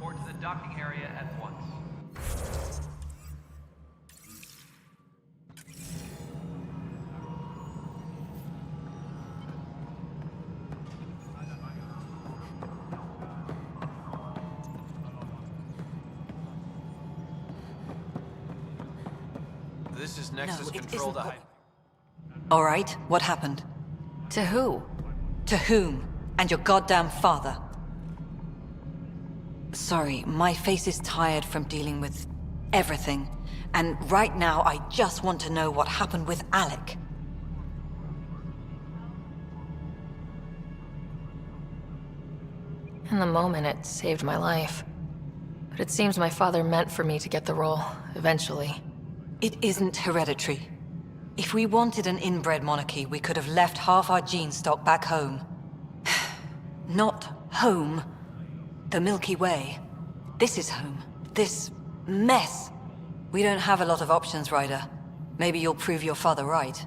report to the docking area at once. This is Nexus No, it control isn't. to high. All right, what happened? To who? To whom? And your goddamn father. Sorry, my face is tired from dealing with everything. And right now, I just want to know what happened with Alec. In the moment, it saved my life. But it seems my father meant for me to get the role, eventually. It isn't hereditary. If we wanted an inbred monarchy, we could have left half our gene stock back home. Not home. The Milky Way. This is home. This mess. We don't have a lot of options, Ryder. Maybe you'll prove your father right.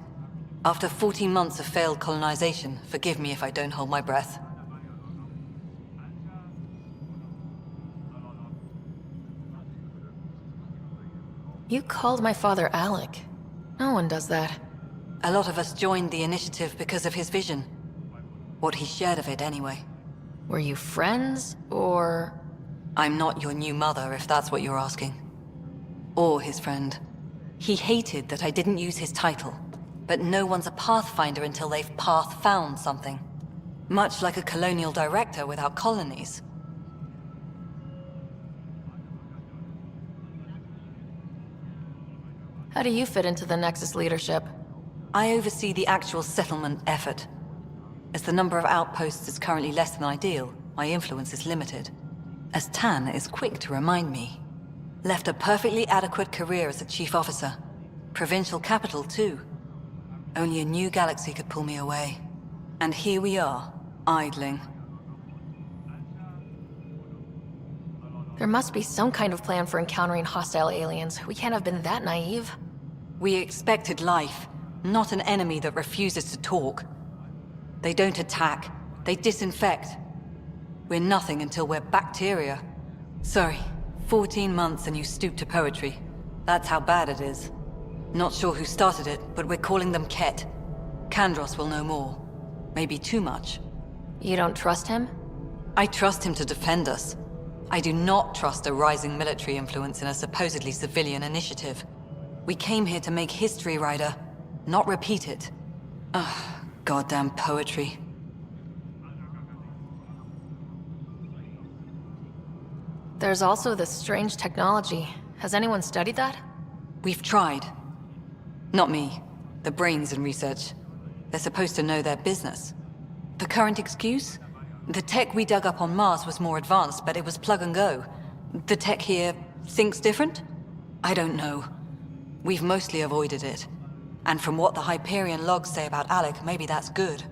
After 14 months of failed colonization, forgive me if I don't hold my breath. You called my father Alec. No one does that. A lot of us joined the initiative because of his vision. What he shared of it, anyway. Were you friends, or...? I'm not your new mother, if that's what you're asking. Or his friend. He hated that I didn't use his title. But no one's a pathfinder until they've path-found something. Much like a colonial director without colonies. How do you fit into the Nexus leadership? I oversee the actual settlement effort. As the number of outposts is currently less than ideal, my influence is limited. As Tan is quick to remind me. Left a perfectly adequate career as a chief officer. Provincial capital, too. Only a new galaxy could pull me away. And here we are, idling. There must be some kind of plan for encountering hostile aliens. We can't have been that naive. We expected life, not an enemy that refuses to talk. They don't attack, they disinfect. We're nothing until we're bacteria. Sorry, 14 months and you stoop to poetry. That's how bad it is. Not sure who started it, but we're calling them Ket. Kandros will know more. Maybe too much. You don't trust him? I trust him to defend us. I do not trust a rising military influence in a supposedly civilian initiative. We came here to make history, Ryder, not repeat it. Ugh, goddamn poetry. There's also this strange technology. Has anyone studied that? We've tried. Not me. The brains in research. They're supposed to know their business. The current excuse? The tech we dug up on Mars was more advanced, but it was plug and go. The tech here thinks different? I don't know. We've mostly avoided it. And from what the Hyperion logs say about Alec, maybe that's good.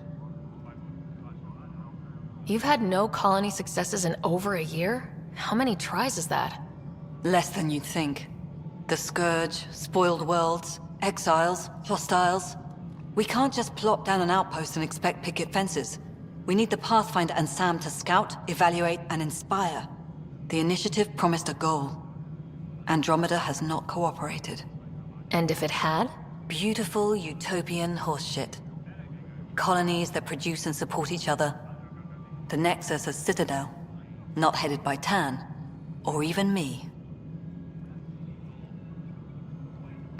You've had no colony successes in over a year? How many tries is that? Less than you'd think. The Scourge, spoiled worlds, exiles, hostiles. We can't just plop down an outpost and expect picket fences. We need the Pathfinder and Sam to scout, evaluate, and inspire. The initiative promised a goal. Andromeda has not cooperated. And if it had? Beautiful utopian horseshit. Colonies that produce and support each other. The Nexus a citadel, not headed by Tan, or even me.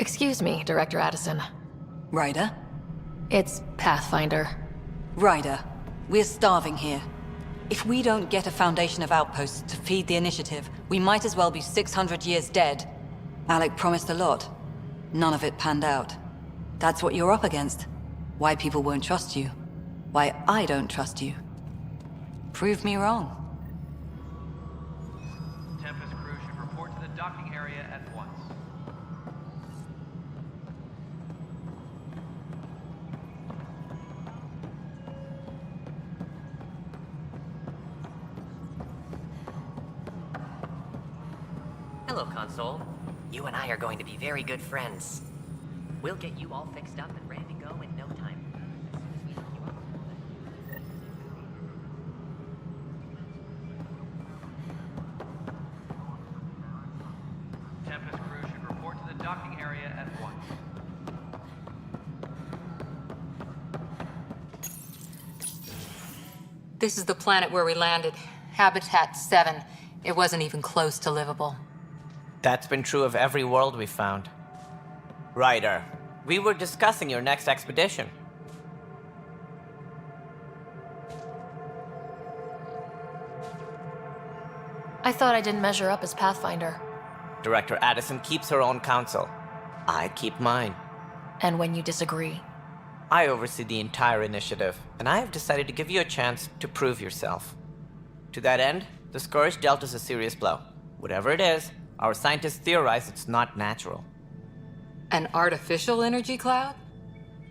Excuse me, Director Addison. Ryder? It's Pathfinder. Ryder, we're starving here. If we don't get a foundation of outposts to feed the initiative, we might as well be 600 years dead. Alec promised a lot. None of it panned out. That's what you're up against. Why people won't trust you. Why I don't trust you. Prove me wrong. Tempest crew should report to the docking area at once. Hello, Console. You and I are going to be very good friends. We'll get you all fixed up and ready to go in no time. As soon as we hook you up. This is the planet where we landed. Habitat 7. It wasn't even close to livable. That's been true of every world we found. Ryder, we were discussing your next expedition. I thought I didn't measure up as Pathfinder. Director Addison keeps her own counsel. I keep mine. And when you disagree? I oversee the entire initiative, and I have decided to give you a chance to prove yourself. To that end, the Scourge dealt us a serious blow. Whatever it is, our scientists theorize it's not natural. An artificial energy cloud?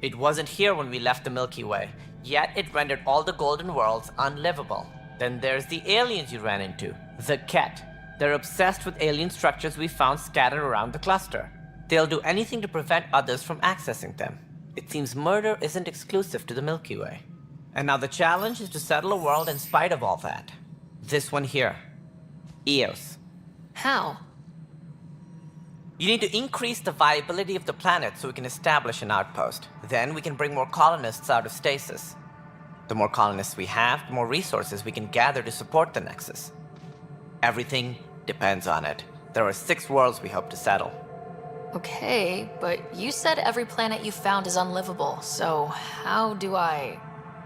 It wasn't here when we left the Milky Way, yet it rendered all the golden worlds unlivable. Then there's the aliens you ran into, the Ket. They're obsessed with alien structures we found scattered around the cluster. They'll do anything to prevent others from accessing them. It seems murder isn't exclusive to the Milky Way. And now the challenge is to settle a world in spite of all that. This one here. Eos. How? You need to increase the viability of the planet so we can establish an outpost. Then we can bring more colonists out of stasis. The more colonists we have, the more resources we can gather to support the Nexus. Everything depends on it. There are 6 worlds we hope to settle. Okay, but you said every planet you found is unlivable, so how do I...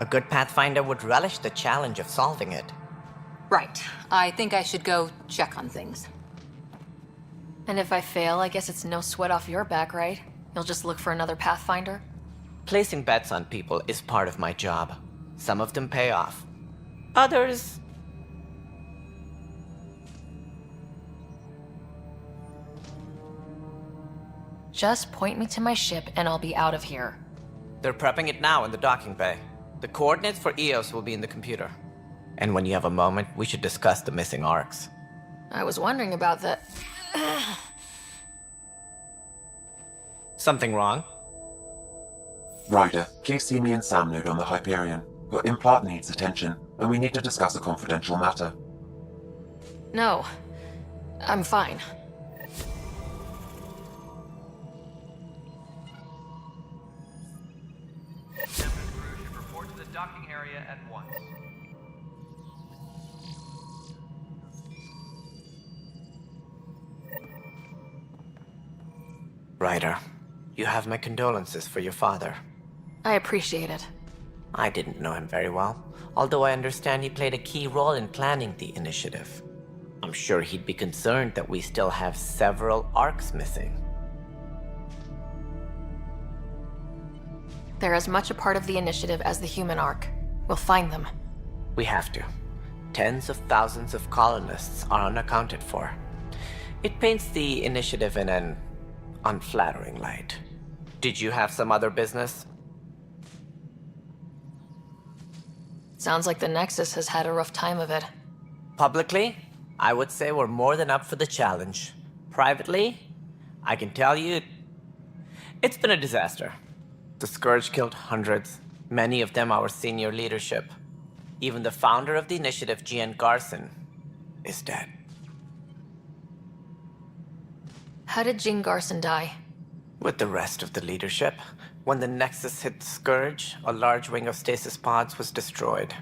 A good Pathfinder would relish the challenge of solving it. Right. I think I should go check on things. And if I fail, I guess it's no sweat off your back, right? You'll just look for another Pathfinder? Placing bets on people is part of my job. Some of them pay off. Others... Just point me to my ship and I'll be out of here. They're prepping it now in the docking bay. The coordinates for Eos will be in the computer. And when you have a moment, we should discuss the missing arcs. I was wondering about that. Something wrong? Ryder, please see me and Sam node on the Hyperion. Your implant needs attention, and we need to discuss a confidential matter. No. I'm fine. Nexus crew should report to the docking area at once. Ryder, you have my condolences for your father. I appreciate it. I didn't know him very well, although I understand he played a key role in planning the initiative. I'm sure he'd be concerned that we still have several arcs missing. They're as much a part of the initiative as the human arc. We'll find them. We have to. Tens of thousands of colonists are unaccounted for. It paints the initiative in an unflattering light. Did you have some other business? Sounds like the Nexus has had a rough time of it. Publicly, I would say we're more than up for the challenge. Privately, I can tell you, it's been a disaster. The Scourge killed hundreds, many of them our senior leadership. Even the founder of the initiative, Gian Garson, is dead. How did Jean Garson die? With the rest of the leadership, when the Nexus hit the Scourge, a large wing of stasis pods was destroyed.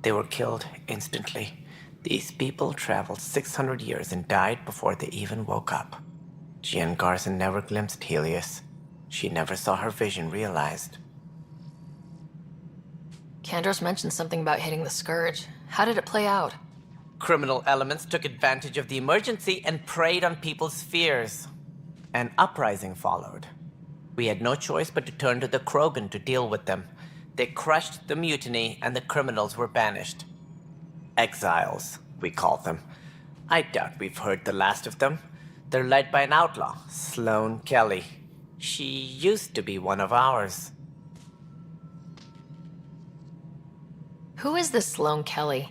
They were killed instantly. These people traveled 600 years and died before they even woke up. Jean Garson never glimpsed Helios. She never saw her vision realized. Kandros mentioned something about hitting the Scourge. How did it play out? Criminal elements took advantage of the emergency and preyed on people's fears. An uprising followed. We had no choice but to turn to the Krogan to deal with them. They crushed the mutiny and the criminals were banished. Exiles, we call them. I doubt we've heard the last of them. They're led by an outlaw, Sloane Kelly. She used to be one of ours. Who is this Sloane Kelly?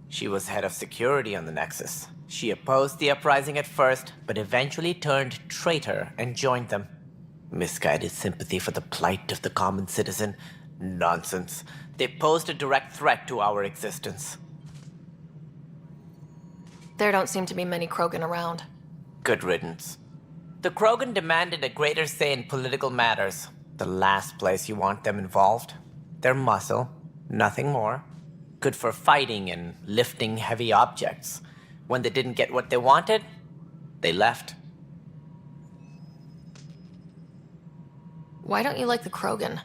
She was head of security on the Nexus. She opposed the uprising at first, but eventually turned traitor and joined them. Misguided sympathy for the plight of the common citizen? Nonsense. They posed a direct threat to our existence. There don't seem to be many Krogan around. Good riddance. The Krogan demanded a greater say in political matters. The last place you want them involved. Their muscle, nothing more. good for fighting and lifting heavy objects. When they didn't get what they wanted, they left. Why don't you like the Krogan?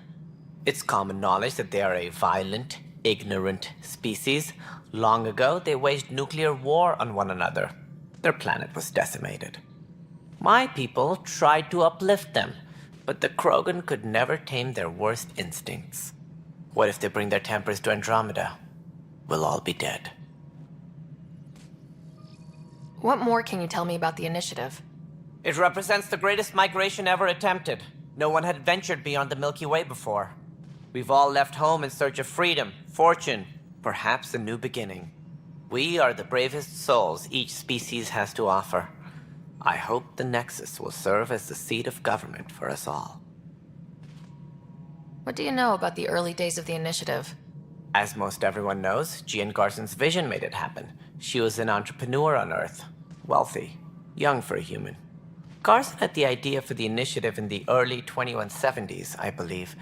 It's common knowledge that they are a violent, ignorant species. Long ago, they waged nuclear war on one another. Their planet was decimated. My people tried to uplift them, but the Krogan could never tame their worst instincts. What if they bring their tempers to Andromeda? We'll all be dead. What more can you tell me about the initiative? It represents the greatest migration ever attempted. No one had ventured beyond the Milky Way before. We've all left home in search of freedom, fortune, perhaps a new beginning. We are the bravest souls each species has to offer. I hope the Nexus will serve as the seat of government for us all. What do you know about the early days of the initiative? As most everyone knows, Jean Garson's vision made it happen. She was an entrepreneur on Earth. Wealthy. Young for a human. Garson had the idea for the initiative in the early 2170s, I believe.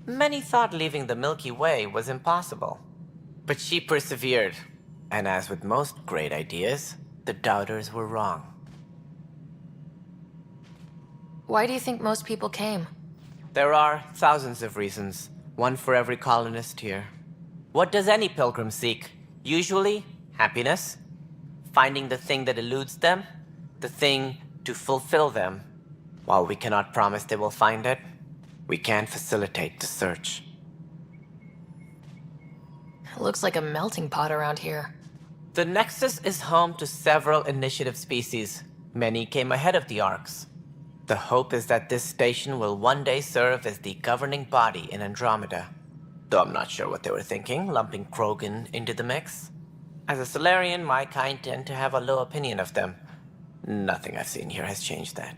Many thought leaving the Milky Way was impossible. But she persevered. And as with most great ideas, the doubters were wrong. Why do you think most people came? There are thousands of reasons, one for every colonist here. What does any pilgrim seek? Usually, happiness. Finding the thing that eludes them, the thing to fulfill them. While we cannot promise they will find it, we can facilitate the search. It looks like a melting pot around here. The Nexus is home to several initiative species. Many came ahead of the Arks. The hope is that this station will one day serve as the governing body in Andromeda. Though I'm not sure what they were thinking, lumping Krogan into the mix. As a Solarian, my kind tend to have a low opinion of them. Nothing I've seen here has changed that.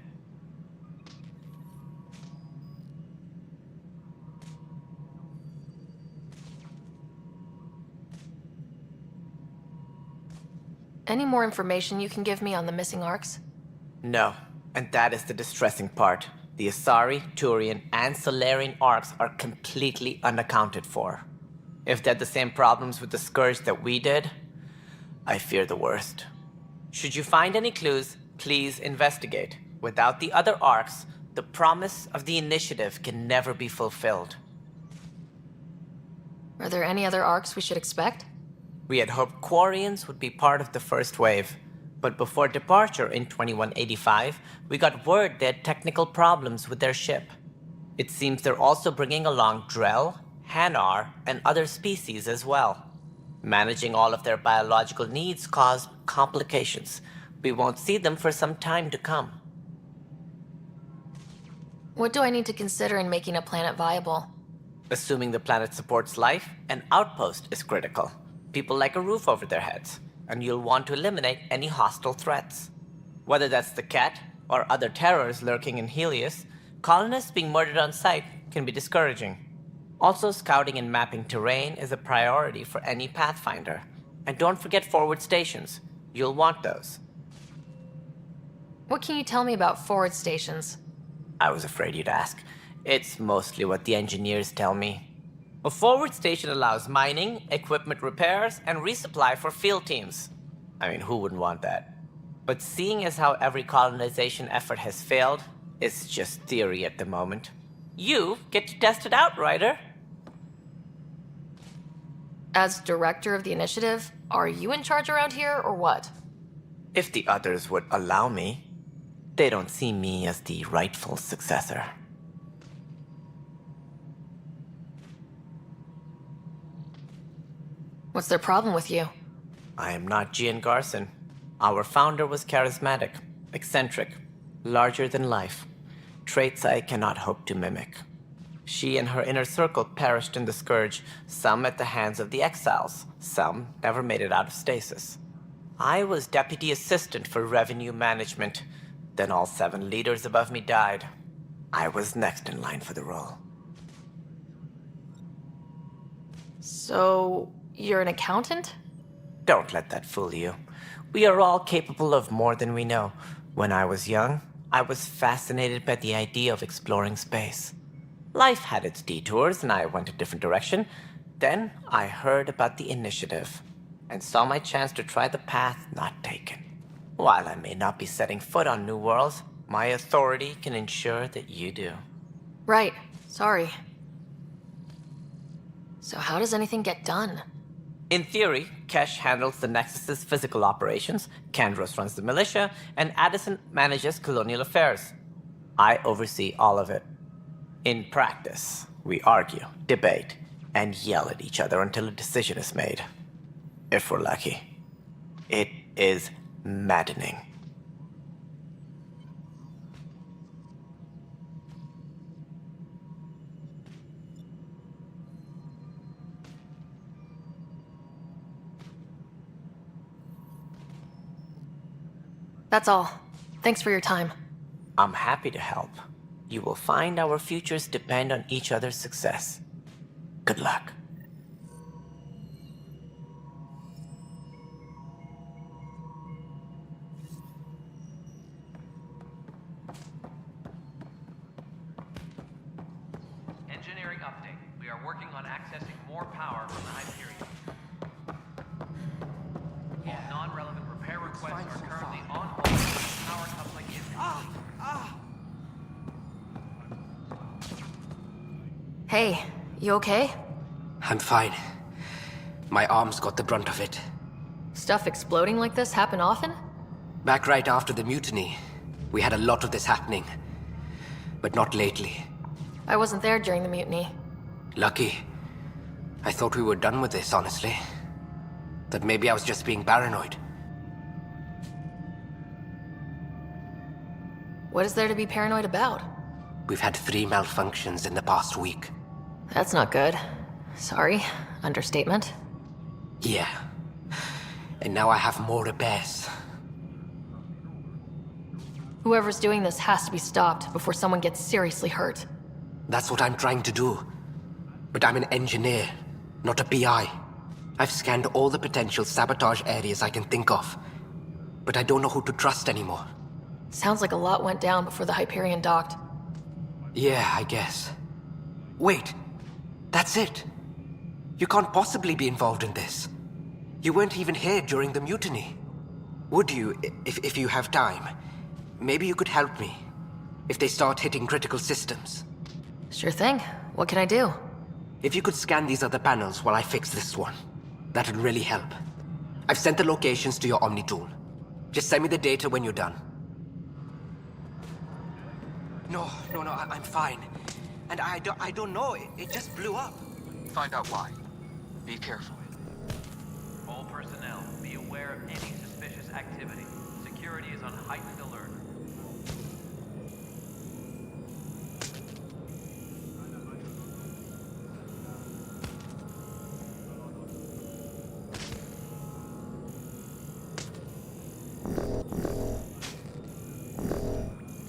Any more information you can give me on the missing Arks? No, and that is the distressing part. The Asari, Turian, and Solarian Arks are completely unaccounted for. If they had the same problems with the Scourge that we did, I fear the worst. Should you find any clues, please investigate. Without the other Arks, the promise of the initiative can never be fulfilled. Are there any other Arks we should expect? We had hoped Quarians would be part of the first wave, but before departure in 2185, we got word they had technical problems with their ship. It seems they're also bringing along Drell, Hanar, and other species as well. Managing all of their biological needs caused complications. We won't see them for some time to come. What do I need to consider in making a planet viable? Assuming the planet supports life, an outpost is critical. People like a roof over their heads, and you'll want to eliminate any hostile threats. Whether that's the Cat or other terrors lurking in Helios, colonists being murdered on sight can be discouraging. Also, scouting and mapping terrain is a priority for any Pathfinder. And don't forget forward stations. You'll want those. What can you tell me about forward stations? I was afraid you'd ask. It's mostly what the engineers tell me. A forward station allows mining, equipment repairs, and resupply for field teams. I mean, who wouldn't want that? But seeing as how every colonization effort has failed, it's just theory at the moment. You get to test it out, Ryder. As director of the initiative, are you in charge around here or what? If the others would allow me. They don't see me as the rightful successor. What's their problem with you? I am not Gian Garson. Our founder was charismatic, eccentric, larger than life. Traits I cannot hope to mimic. She and her inner circle perished in the Scourge, some at the hands of the Exiles, some never made it out of stasis. I was deputy assistant for revenue management. Then all 7 leaders above me died. I was next in line for the role. So, you're an accountant? Don't let that fool you. We are all capable of more than we know. When I was young, I was fascinated by the idea of exploring space. Life had its detours, and I went a different direction. Then I heard about the initiative and saw my chance to try the path not taken. While I may not be setting foot on New Worlds, my authority can ensure that you do. Right. Sorry. So how does anything get done? In theory, Kesh handles the Nexus's physical operations, Kandros runs the militia, and Addison manages colonial affairs. I oversee all of it. In practice, we argue, debate, and yell at each other until a decision is made. If we're lucky. It is maddening. That's all. Thanks for your time. I'm happy to help. You will find our futures depend on each other's success. Good luck. Engineering update. We are working on accessing more power from the Hyperion. All non-relevant repair requests are currently on hold. The power coupling is complete. Hey, you okay? I'm fine. My arms got the brunt of it. Stuff exploding like this happen often? Back right after the mutiny, we had a lot of this happening. But not lately. I wasn't there during the mutiny. Lucky. I thought we were done with this, honestly. That maybe I was just being paranoid. What is there to be paranoid about? We've had 3 malfunctions in the past week. That's not good. Sorry. Understatement. Yeah. And now I have more repairs. Whoever's doing this has to be stopped before someone gets seriously hurt. That's what I'm trying to do. But I'm an engineer, not a PI. I've scanned all the potential sabotage areas I can think of. But I don't know who to trust anymore. Sounds like a lot went down before the Hyperion docked. Yeah, I guess. Wait. That's it. You can't possibly be involved in this. You weren't even here during the mutiny. Would you, if you have time? Maybe you could help me. If they start hitting critical systems. Sure thing. What can I do? If you could scan these other panels while I fix this one, that'd really help. I've sent the locations to your Omni tool. Just send me the data when you're done. No, I'm fine. And I don't know, it just blew up. Find out why. Be careful. All personnel, be aware of any suspicious activity. Security is on heightened alert.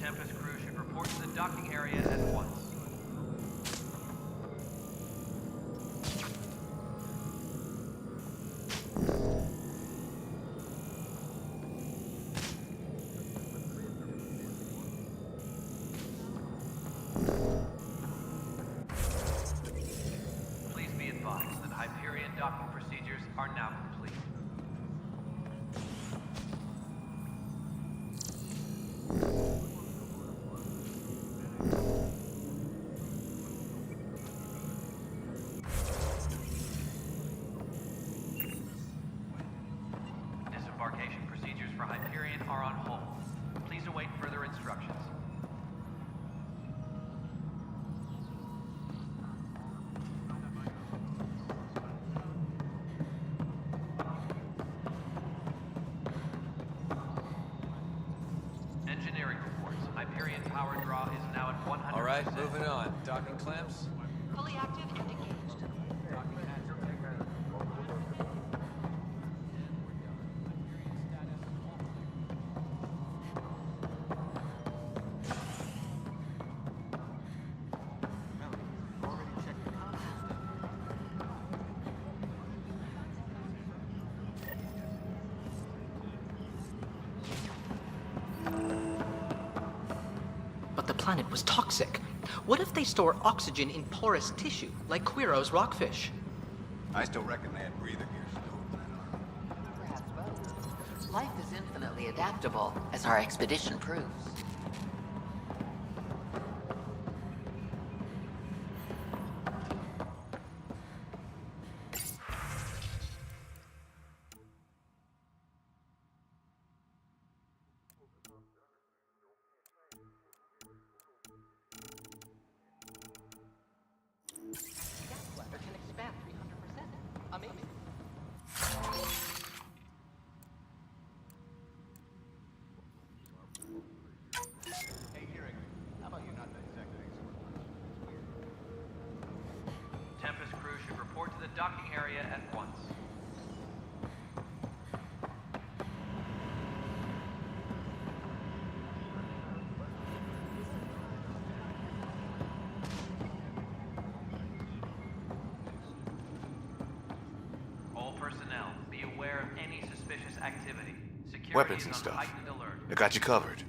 Tempest crew should report to the docking area at once. Please be advised that Hyperion docking procedures are now complete. Disembarkation procedures for Hyperion are on hold. Please await further instructions. Engineering reports. Hyperion power draw is now at 100%. All right, moving on. Docking clamps? Fully active and engaged. But the planet was toxic. What if they store oxygen in porous tissue, like Quiro's rockfish? I still reckon they had breather gears stored in that arm. Perhaps both. Life is infinitely adaptable, as our expedition proves. Can expand 300%. Amazing. Hey, Hearing, how about you not dissect things so we're Tempest crew should report to the docking area at once. All personnel, be aware of any suspicious activity. Security Weapons is and on stuff. heightened alert. I got you covered.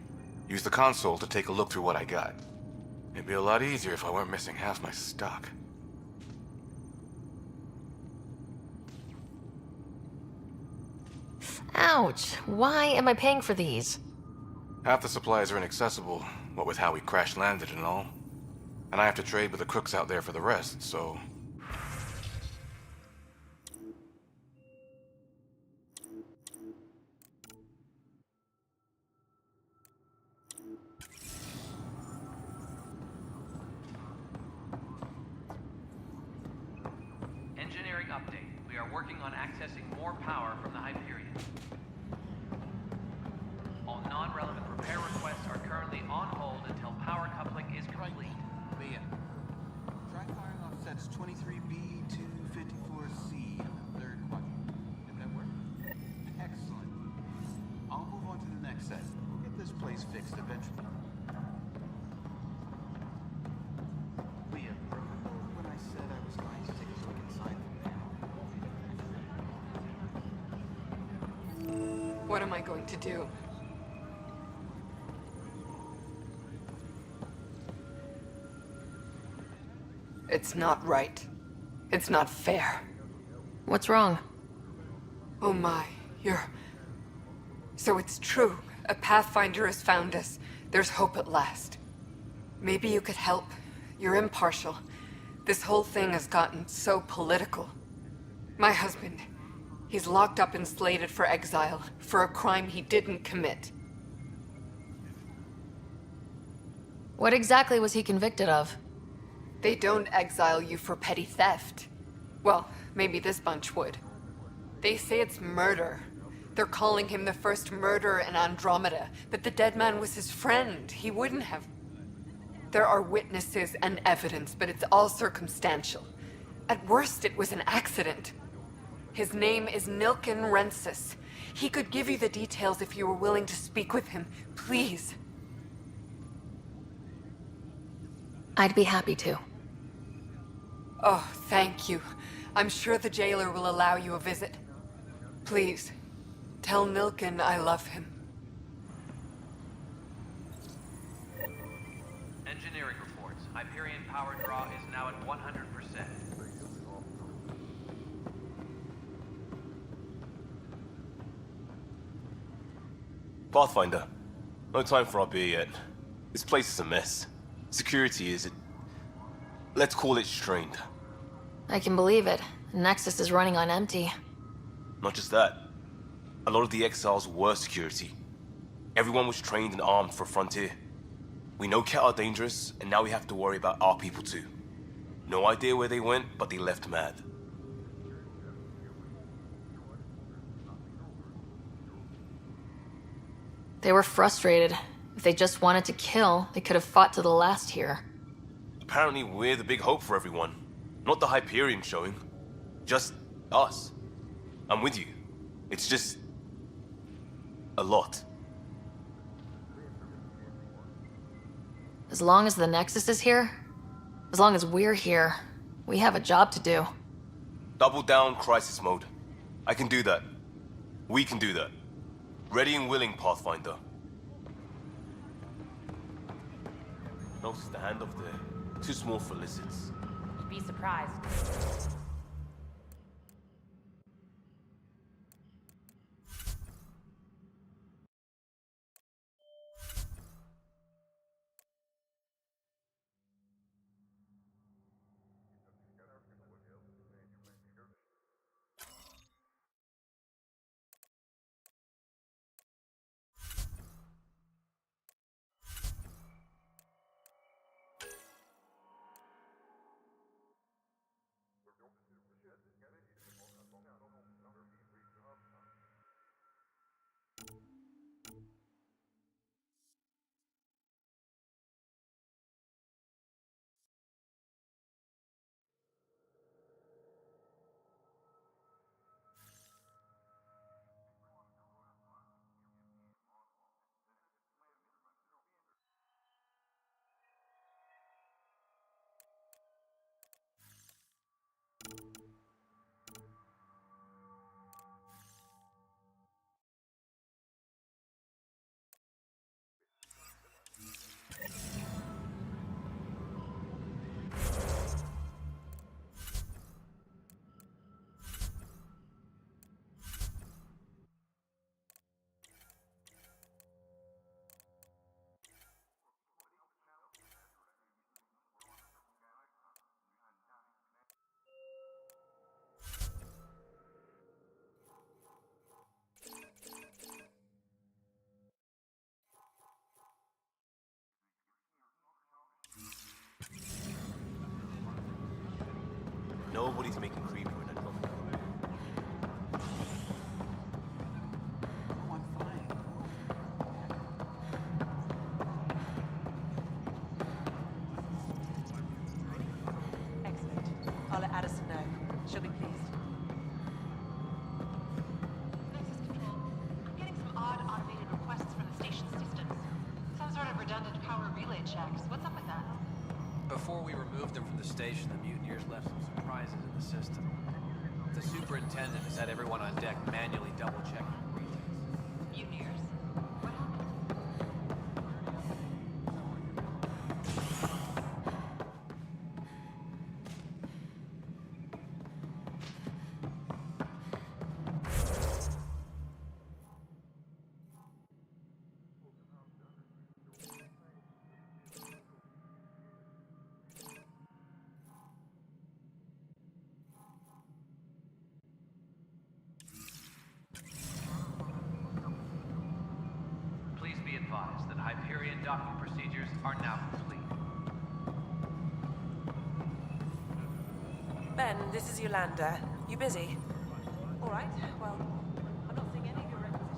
Use the console to take a look through what I got. It'd be a lot easier if I weren't missing half my stock. Ouch. Why am I paying for these? Half the supplies are inaccessible, what with how we crash-landed and all. And I have to trade with the crooks out there for the rest, so... Engineering update. We are working on accessing more power from the Hyperion. All non-relevant repair requests are currently on hold until power coupling is complete. Leah, try firing off sets 23B to 54C in the third quadrant. Did that work? Excellent. I'll move on to the next set. We'll get this place fixed eventually. Leah, remember when I said I was going to take a look inside the van? What am I going to do? It's not right. It's not fair. What's wrong? Oh my, you're... So it's true. A Pathfinder has found us. There's hope at last. Maybe you could help. You're impartial. This whole thing has gotten so political. My husband, he's locked up and slated for exile for a crime he didn't commit. What exactly was he convicted of? They don't exile you for petty theft. Well, maybe this bunch would. They say it's murder. They're calling him the first murderer in Andromeda, but the dead man was his friend. He wouldn't have... There are witnesses and evidence, but it's all circumstantial. At worst, it was an accident. His name is Nilken Rensis. He could give you the details if you were willing to speak with him. Please. I'd be happy to. Oh, thank you. I'm sure the jailer will allow you a visit. Please, tell Nilken I love him. Engineering reports. Hyperion power draw is now at 100%. Pathfinder, no time for our beer yet. This place is a mess. Security is... let's call it strained. I can believe it. Nexus is running on empty. Not just that. A lot of the exiles were security. Everyone was trained and armed for Frontier. We know Cat are dangerous, and now we have to worry about our people too. No idea where they went, but they left mad. They were frustrated. If they just wanted to kill, they could have fought to the last here. Apparently we're the big hope for everyone. Not the Hyperion showing. Just us. I'm with you. It's just... a lot. As long as the Nexus is here, as long as we're here, we have a job to do. Double down crisis mode. I can do that. We can do that. Ready and willing, Pathfinder. No stand up there. Too small for lizards. You'd be surprised. Nobody's making creepy with that company. Oh, I'm fine. Excellent. I'll let Addison know. She'll be pleased. Nexus Control. I'm getting some odd automated requests from the station's systems. Some sort of redundant power relay checks. What's up with that? Before we removed them from the station, the mutineers left some surprises in the system. The superintendent has had everyone on deck manually double-check the relays. Mutineers? What happened? Please be advised that Hyperion docking procedures are now complete. Ben, this is Yolanda. You busy? All right. Well, I'm not seeing any of your requisitions.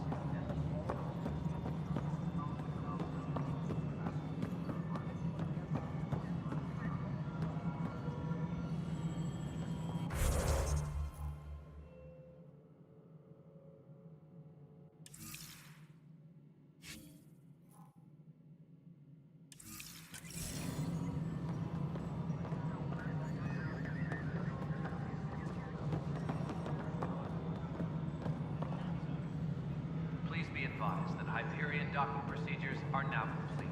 Please be advised that Hyperion docking procedures are now complete.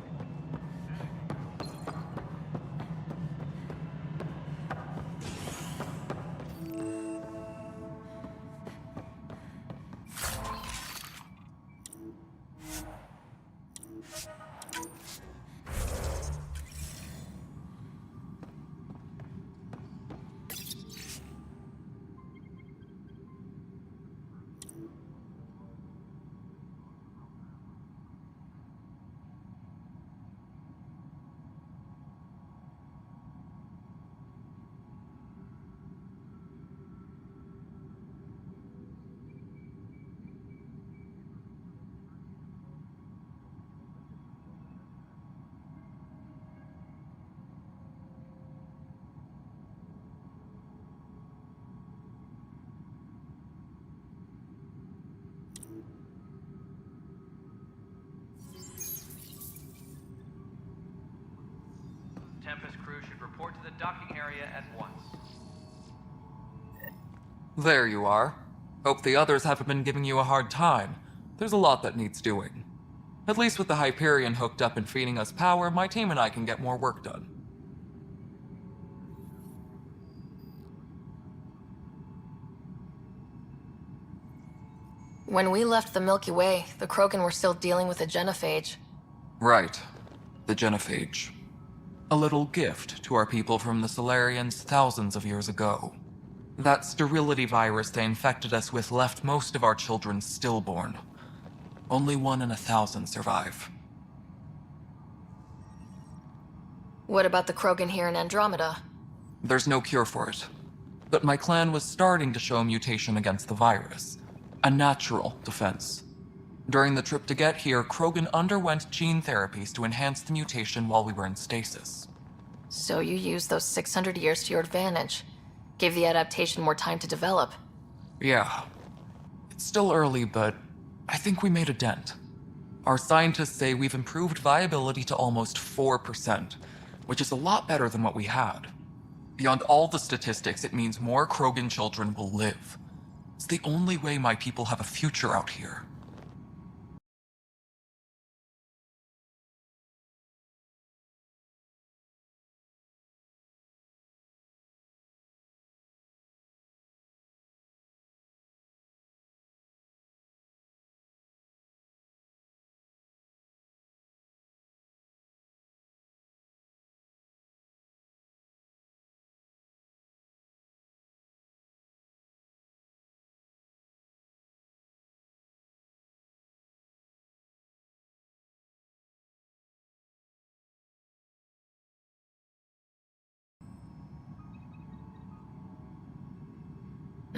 Tempest crew should report to the docking area at once. There you are. Hope the others haven't been giving you a hard time. There's a lot that needs doing. At least with the Hyperion hooked up and feeding us power, my team and I can get more work done. When we left the Milky Way, the Krogan were still dealing with the genophage. Right. The genophage. A little gift to our people from the Solarians thousands of years ago. That sterility virus they infected us with left most of our children stillborn. Only 1 in 1,000 survive. What about the Krogan here in Andromeda? There's no cure for it. But my clan was starting to show a mutation against the virus. A natural defense. During the trip to get here, Krogan underwent gene therapies to enhance the mutation while we were in stasis. So you used those 600 years to your advantage. Gave the adaptation more time to develop. Yeah. It's still early, but I think we made a dent. Our scientists say we've improved viability to almost 4%, which is a lot better than what we had. Beyond all the statistics, it means more Krogan children will live. It's the only way my people have a future out here.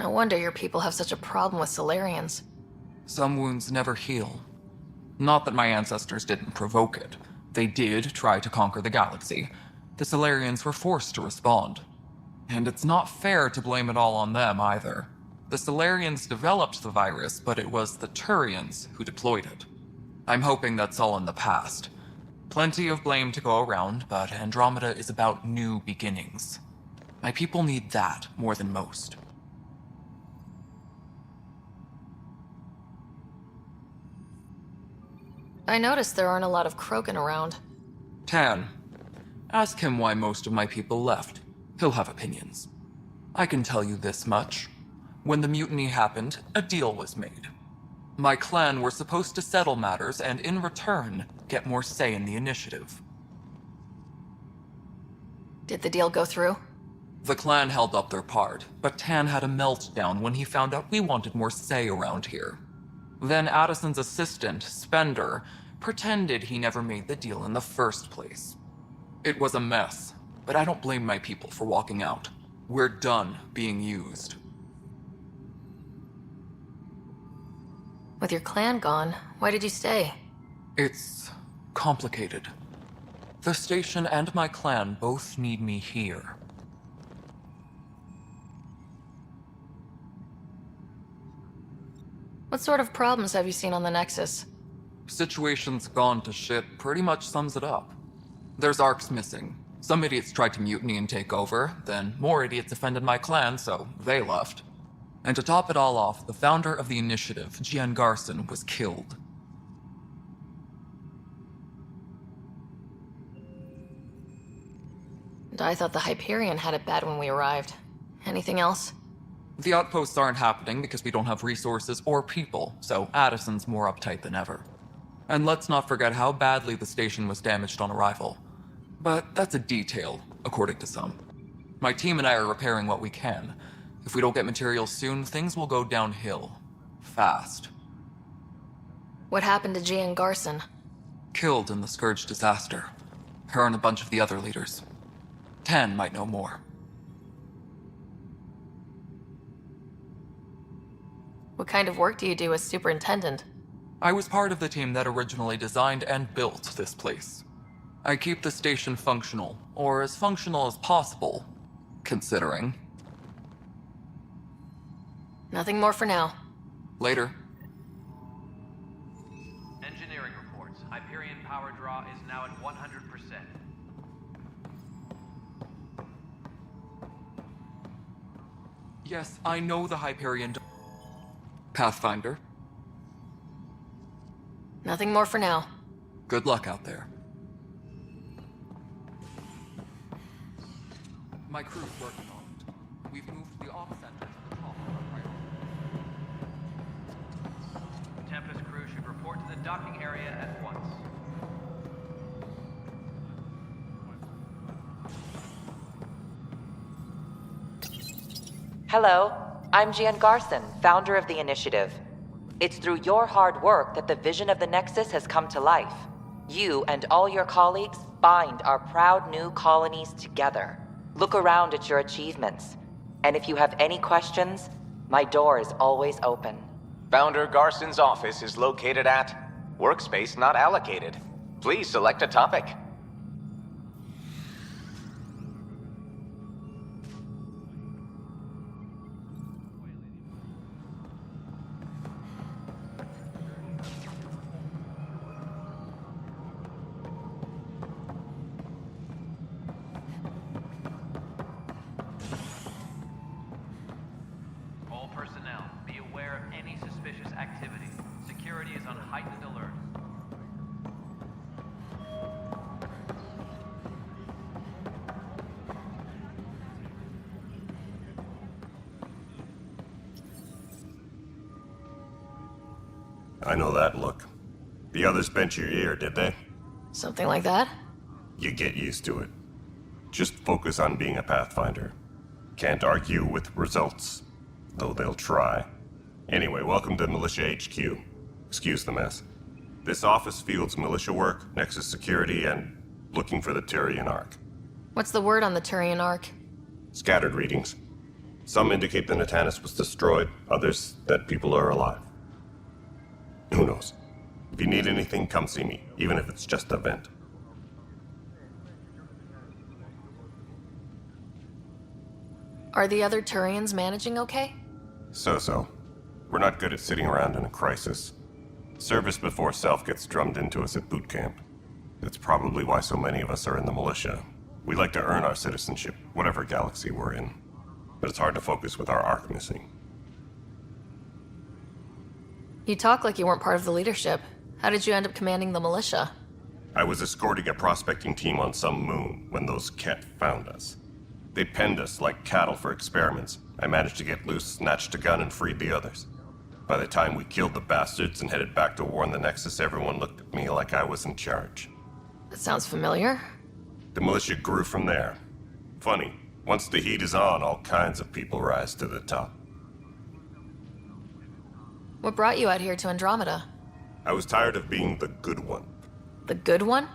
No wonder your people have such a problem with Solarians. Some wounds never heal. Not that my ancestors didn't provoke it. They did try to conquer the galaxy. The Solarians were forced to respond. And it's not fair to blame it all on them either. The Solarians developed the virus, but it was the Turians who deployed it. I'm hoping that's all in the past. Plenty of blame to go around, but Andromeda is about new beginnings. My people need that more than most. I noticed there aren't a lot of Krogan around. Tan, ask him why most of my people left. He'll have opinions. I can tell you this much. When the mutiny happened, a deal was made. My clan were supposed to settle matters and, in return, get more say in the initiative. Did the deal go through? The clan held up their part, but Tan had a meltdown when he found out we wanted more say around here. Then Addison's assistant, Spender, pretended he never made the deal in the first place. It was a mess, but I don't blame my people for walking out. We're done being used. With your clan gone, why did you stay? It's complicated. The station and my clan both need me here. What sort of problems have you seen on the Nexus? Situation's gone to shit pretty much sums it up. There's arcs missing. Some idiots tried to mutiny and take over, then more idiots offended my clan, so they left. And to top it all off, the founder of the initiative, Gian Garson, was killed. And I thought the Hyperion had it bad when we arrived. Anything else? The outposts aren't happening because we don't have resources or people, so Addison's more uptight than ever. And let's not forget how badly the station was damaged on arrival. But that's a detail, according to some. My team and I are repairing what we can. If we don't get materials soon, things will go downhill. Fast. What happened to Gian Garson? Killed in the Scourge disaster. Her and a bunch of the other leaders. Tan might know more. What kind of work do you do as superintendent? I was part of the team that originally designed and built this place. I keep the station functional, or as functional as possible, considering. Nothing more for now. Later. Engineering reports. Hyperion power draw is now at 100%. Yes, I know the Hyperion. Pathfinder. Nothing more for now. Good luck out there. My crew's working on it. We've moved the off center to the top of our priority. Tempest crew should report to the docking area at once. Hello, I'm Gian Garson, founder of the initiative. It's through your hard work that the vision of the Nexus has come to life. You and all your colleagues bind our proud new colonies together. Look around at your achievements. And if you have any questions, my door is always open. Founder Garson's office is located at Workspace Not Allocated. Please select a topic. All personnel, be aware of any suspicious activity. Security is on heightened alert. I know that look. The others bent your ear, did they? Something like that? You get used to it. Just focus on being a Pathfinder. Can't argue with results, though they'll try. Anyway, welcome to Militia HQ. Excuse the mess. This office fields militia work, Nexus security, and looking for the Turian Ark. What's the word on the Turian Ark? Scattered readings. Some indicate the Natanus was destroyed, others that people are alive. Who knows? If you need anything, come see me, even if it's just a vent. Are the other Turians managing okay? So. We're not good at sitting around in a crisis. Service before self gets drummed into us at boot camp. That's probably why so many of us are in the militia. We like to earn our citizenship, whatever galaxy we're in. But it's hard to focus with our arc missing. You talk like you weren't part of the leadership. How did you end up commanding the militia? I was escorting a prospecting team on some moon when those Ket found us. They penned us like cattle for experiments. I managed to get loose, snatched a gun, and freed the others. By the time we killed the bastards and headed back to warn the Nexus, everyone looked at me like I was in charge. That sounds familiar. The militia grew from there. Funny, once the heat is on, all kinds of people rise to the top. What brought you out here to Andromeda? I was tired of being the good one. The good one?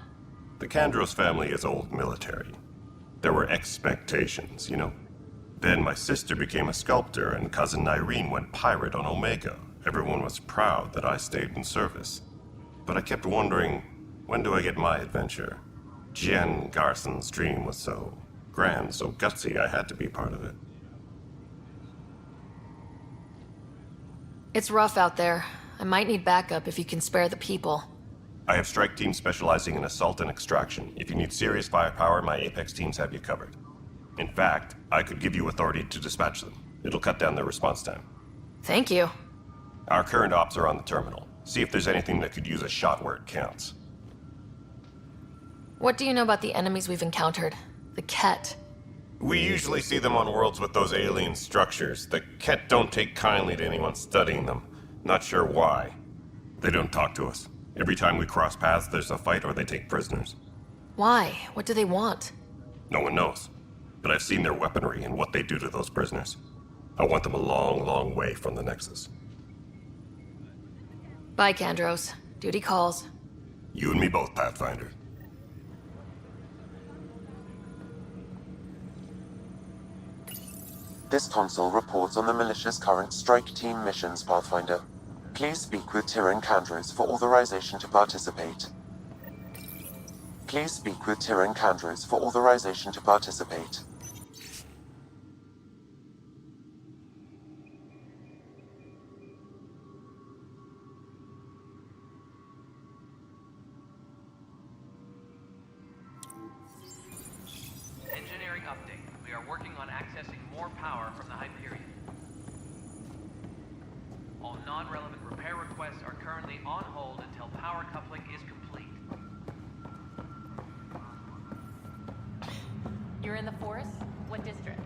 The Kandros family is old military. There were expectations, you know. Then my sister became a sculptor and cousin Irene went pirate on Omega. Everyone was proud that I stayed in service. But I kept wondering, when do I get my adventure? Jen Garson's dream was so grand, so gutsy, I had to be part of it. It's rough out there. I might need backup if you can spare the people. I have strike teams specializing in assault and extraction. If you need serious firepower, my Apex teams have you covered. In fact, I could give you authority to dispatch them. It'll cut down their response time. Thank you. Our current ops are on the terminal. See if there's anything that could use a shot where it counts. What do you know about the enemies we've encountered? The Ket. We usually see them on worlds with those alien structures. The Ket don't take kindly to anyone studying them. Not sure why. They don't talk to us. Every time we cross paths, there's a fight or they take prisoners. Why? What do they want? No one knows. But I've seen their weaponry and what they do to those prisoners. I want them a long, long way from the Nexus. Bye, Kandros. Duty calls. You and me both, Pathfinder. This console reports on the militia's current strike team missions, Pathfinder. Please speak with Tyrion Kandros for authorization to participate. Please speak with Tyrion Kandros for authorization to participate. Engineering update. We are working on accessing more power from the Hyperion. All non-relevant repair requests are currently on hold until power coupling is complete. You're in the forest? What district?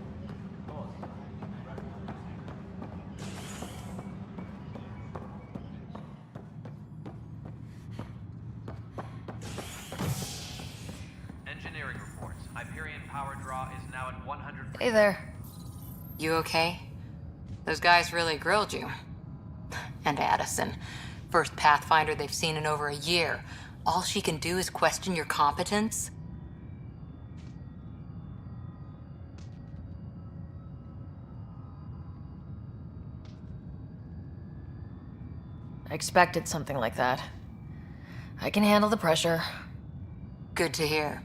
Engineering reports. Hyperion power draw is now at 100%. Hey there. You okay? Those guys really grilled you. And Addison, first Pathfinder they've seen in over a year. All she can do is question your competence? I expected something like that. I can handle the pressure. Good to hear.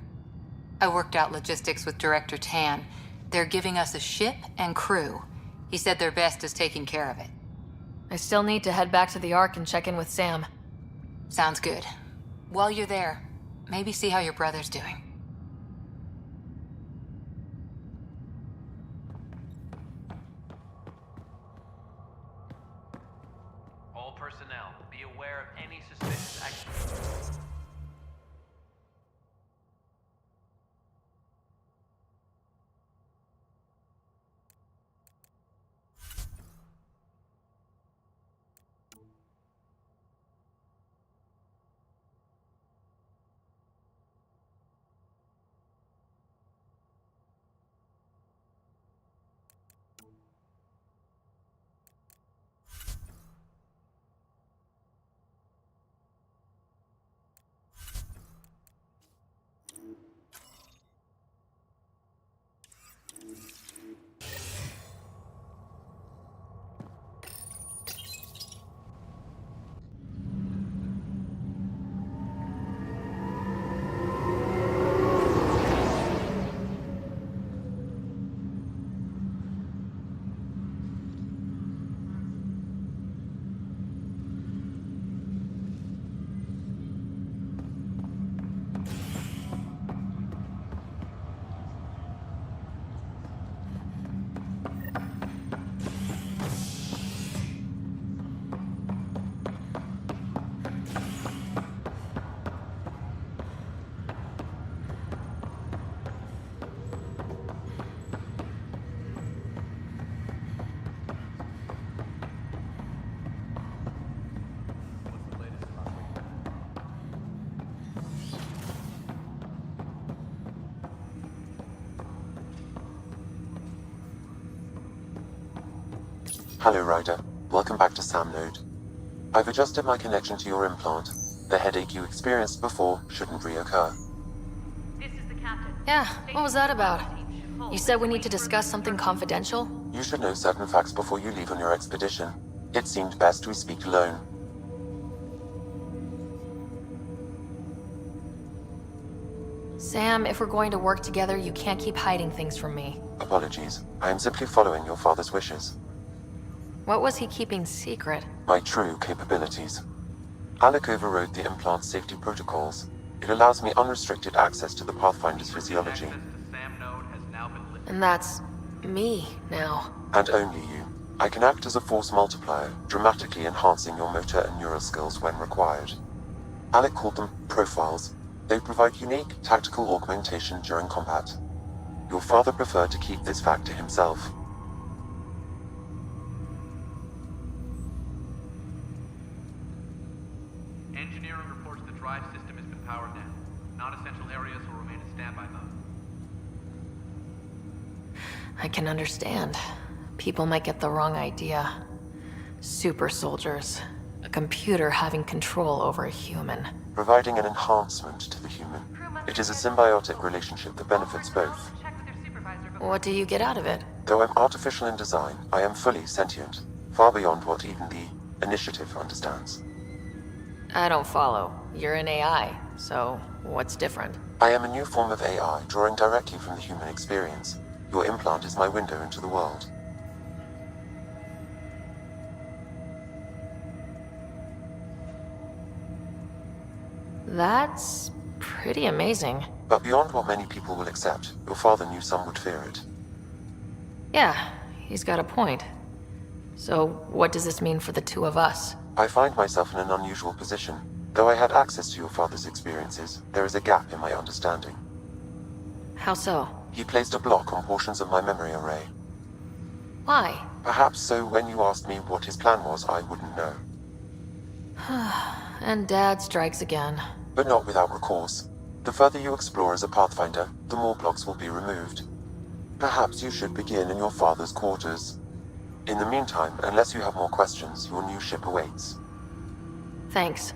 I worked out logistics with Director Tan. They're giving us a ship and crew. He said their best is taking care of it. I still need to head back to the Ark and check in with Sam. Sounds good. While you're there, maybe see how your brother's doing. All personnel, be aware of any suspicious activity. Hello, Ryder. Welcome back to Sam Node. I've adjusted my connection to your implant. The headache you experienced before shouldn't reoccur. Yeah, what was that about? You said we need to discuss something confidential? You should know certain facts before you leave on your expedition. It seemed best we speak alone. Sam, if we're going to work together, you can't keep hiding things from me. Apologies. I am simply following your father's wishes. What was he keeping secret? My true capabilities. Alec overrode the implant's safety protocols. It allows me unrestricted access to the Pathfinder's physiology. And that's me now. And only you. I can act as a force multiplier, dramatically enhancing your motor and neural skills when required. Alec called them profiles. They provide unique tactical augmentation during combat. Your father preferred to keep this fact to himself. Engineering reports the drive system has been powered down. Non-essential areas will remain in standby mode. I can understand. People might get the wrong idea. Super soldiers. A computer having control over a human. Providing an enhancement to the human. It is a symbiotic relationship that benefits both. What do you get out of it? Though I'm artificial in design, I am fully sentient, far beyond what even the Initiative understands. I don't follow. You're an AI, so what's different? I am a new form of AI, drawing directly from the human experience. Your implant is my window into the world. That's pretty amazing. But beyond what many people will accept, your father knew some would fear it. Yeah, he's got a point. So what does this mean for the two of us? I find myself in an unusual position. Though I had access to your father's experiences, there is a gap in my understanding. How so? He placed a block on portions of my memory array. Why? Perhaps so when you asked me what his plan was, I wouldn't know. And Dad strikes again. But not without recourse. The further you explore as a Pathfinder, the more blocks will be removed. Perhaps you should begin in your father's quarters. In the meantime, unless you have more questions, your new ship awaits. Thanks.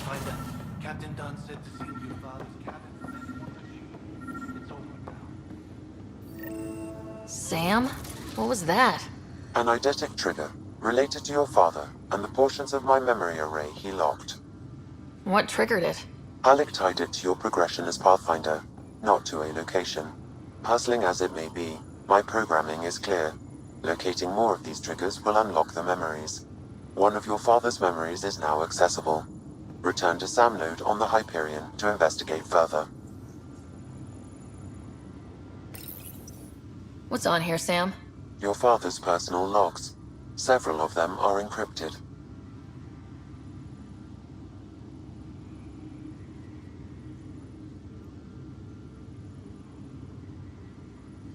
Pathfinder. Captain Dunn said to see your father's cabin. It's over now. Sam? What was that? An eidetic trigger, related to your father, and the portions of my memory array he locked. What triggered it? Alec tied it to your progression as Pathfinder, not to a location. Puzzling as it may be, my programming is clear. Locating more of these triggers will unlock the memories. One of your father's memories is now accessible. Return to Sam node on the Hyperion to investigate further. What's on here, Sam? Your father's personal logs. Several of them are encrypted.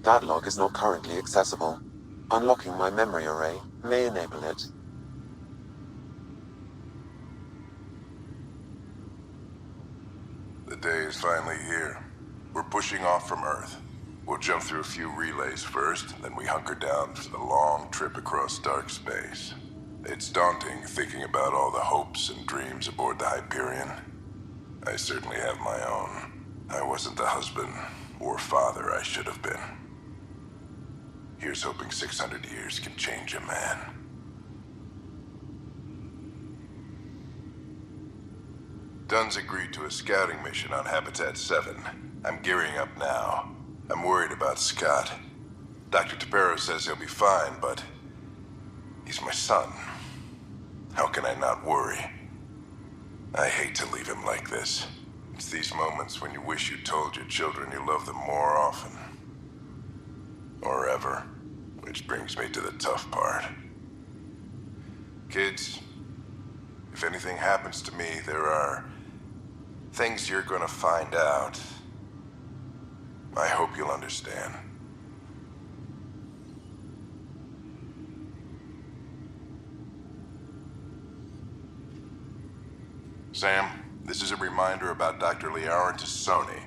That log is not currently accessible. Unlocking my memory array may enable it. The day is finally here. We're pushing off from Earth. We'll jump through a few relays first, then we hunker down for the long trip across dark space. It's daunting thinking about all the hopes and dreams aboard the Hyperion. I certainly have my own. I wasn't the husband or father I should have been. Here's hoping 600 years can change a man. Dunn's agreed to a scouting mission on Habitat 7. I'm gearing up now. I'm worried about Scott. Dr. Tapero says he'll be fine, but he's my son. How can I not worry? I hate to leave him like this. It's these moments when you wish you told your children you love them more often. Or ever. Which brings me to the tough part. Kids, if anything happens to me, there are things you're gonna find out. I hope you'll understand. Sam, this is a reminder about Dr. Liara Tassoni.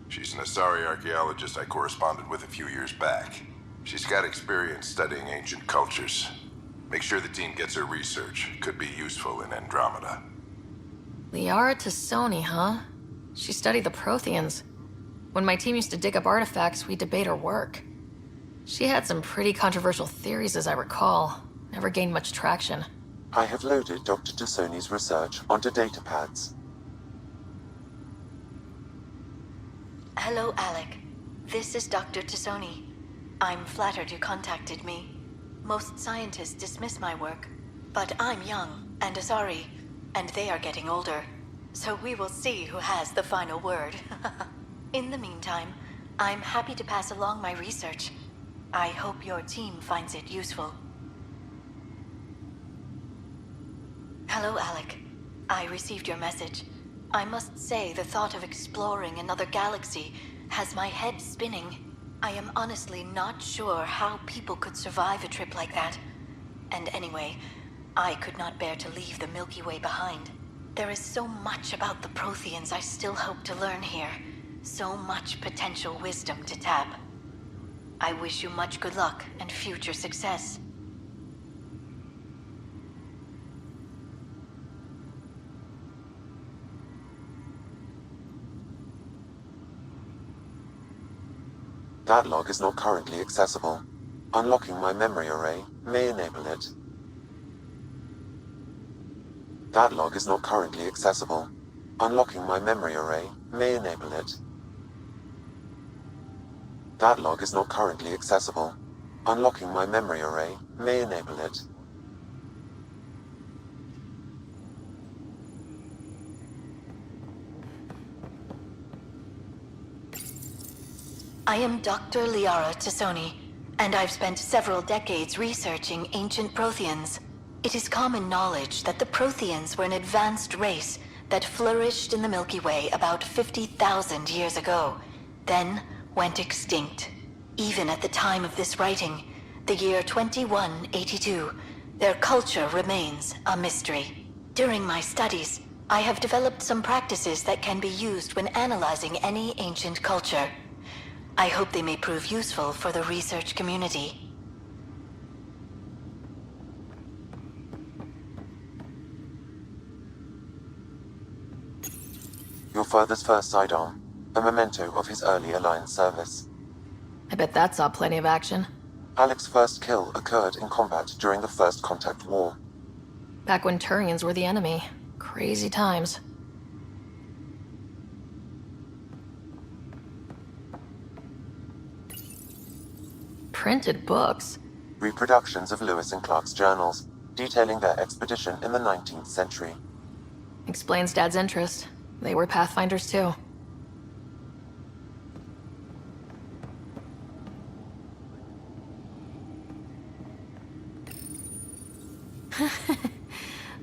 She's an Asari archaeologist I corresponded with a few years back. She's got experience studying ancient cultures. Make sure the team gets her research. Could be useful in Andromeda. Liara Tassoni, huh? She studied the Protheans. When my team used to dig up artifacts, we'd debate her work. She had some pretty controversial theories, as I recall. Never gained much traction. I have loaded Dr. Tassoni's research onto datapads. Hello, Alec. This is Dr. Tassoni. I'm flattered you contacted me. Most scientists dismiss my work, but I'm young and Asari, and they are getting older. So we will see who has the final word. In the meantime, I'm happy to pass along my research. I hope your team finds it useful. Hello, Alec. I received your message. I must say the thought of exploring another galaxy has my head spinning. I am honestly not sure how people could survive a trip like that. And anyway, I could not bear to leave the Milky Way behind. There is so much about the Protheans I still hope to learn here. So much potential wisdom to tap. I wish you much good luck and future success. That log is not currently accessible. Unlocking my memory array may enable it. That log is not currently accessible. Unlocking my memory array may enable it. That log is not currently accessible. Unlocking my memory array may enable it. I am Dr. Liara Tassoni, and I've spent several decades researching ancient Protheans. It is common knowledge that the Protheans were an advanced race that flourished in the Milky Way about 50,000 years ago, then went extinct. Even at the time of this writing, the year 2182, their culture remains a mystery. During my studies, I have developed some practices that can be used when analyzing any ancient culture. I hope they may prove useful for the research community. your father's first sidearm, a memento of his early Alliance service. I bet that saw plenty of action. Alec's first kill occurred in combat during the First Contact War. Back when Turians were the enemy. Crazy times. Printed books? Reproductions of Lewis and Clark's journals, detailing their expedition in the 19th century. Explains Dad's interest. They were Pathfinders too.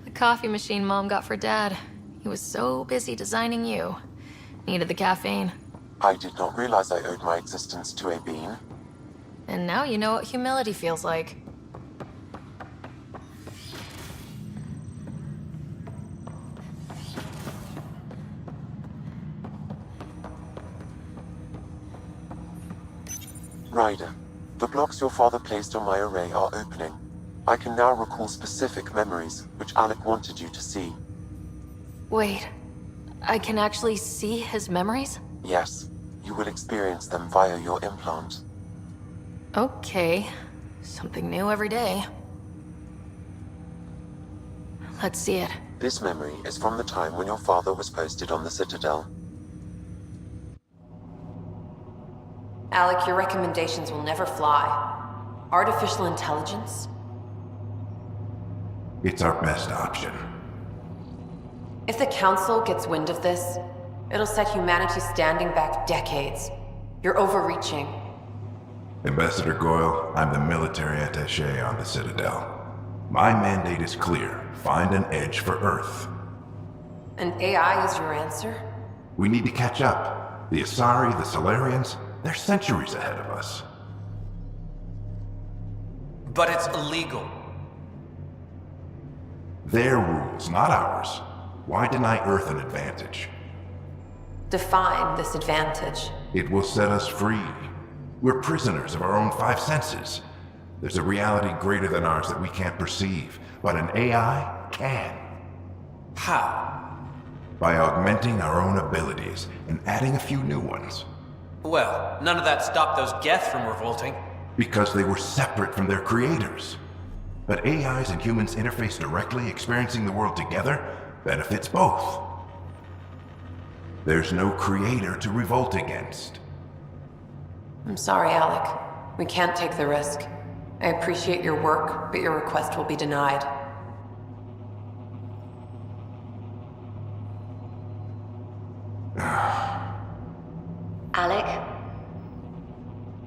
The coffee machine Mom got for Dad. He was so busy designing you. Needed the caffeine. I did not realize I owed my existence to a bean. And now you know what humility feels like. Ryder, the blocks your father placed on my array are opening. I can now recall specific memories, which Alec wanted you to see. Wait, I can actually see his memories? Yes, you will experience them via your implant. Okay, something new every day. Let's see it. This memory is from the time when your father was posted on the Citadel. Alec, your recommendations will never fly. Artificial intelligence? It's our best option. If the Council gets wind of this, it'll set humanity standing back decades. You're overreaching. Ambassador Goyle, I'm the military attaché on the Citadel. My mandate is clear. Find an edge for Earth. And AI is your answer? We need to catch up. The Asari, the Solarians, they're centuries ahead of us. But it's illegal. Their rules, not ours. Why deny Earth an advantage? Define this advantage. It will set us free. We're prisoners of our own five senses. There's a reality greater than ours that we can't perceive, but an AI can. How? By augmenting our own abilities and adding a few new ones. Well, none of that stopped those Geth from revolting. Because they were separate from their creators. But AIs and humans interface directly, experiencing the world together, benefits both. There's no creator to revolt against. I'm sorry, Alec. We can't take the risk. I appreciate your work, but your request will be denied. Alec,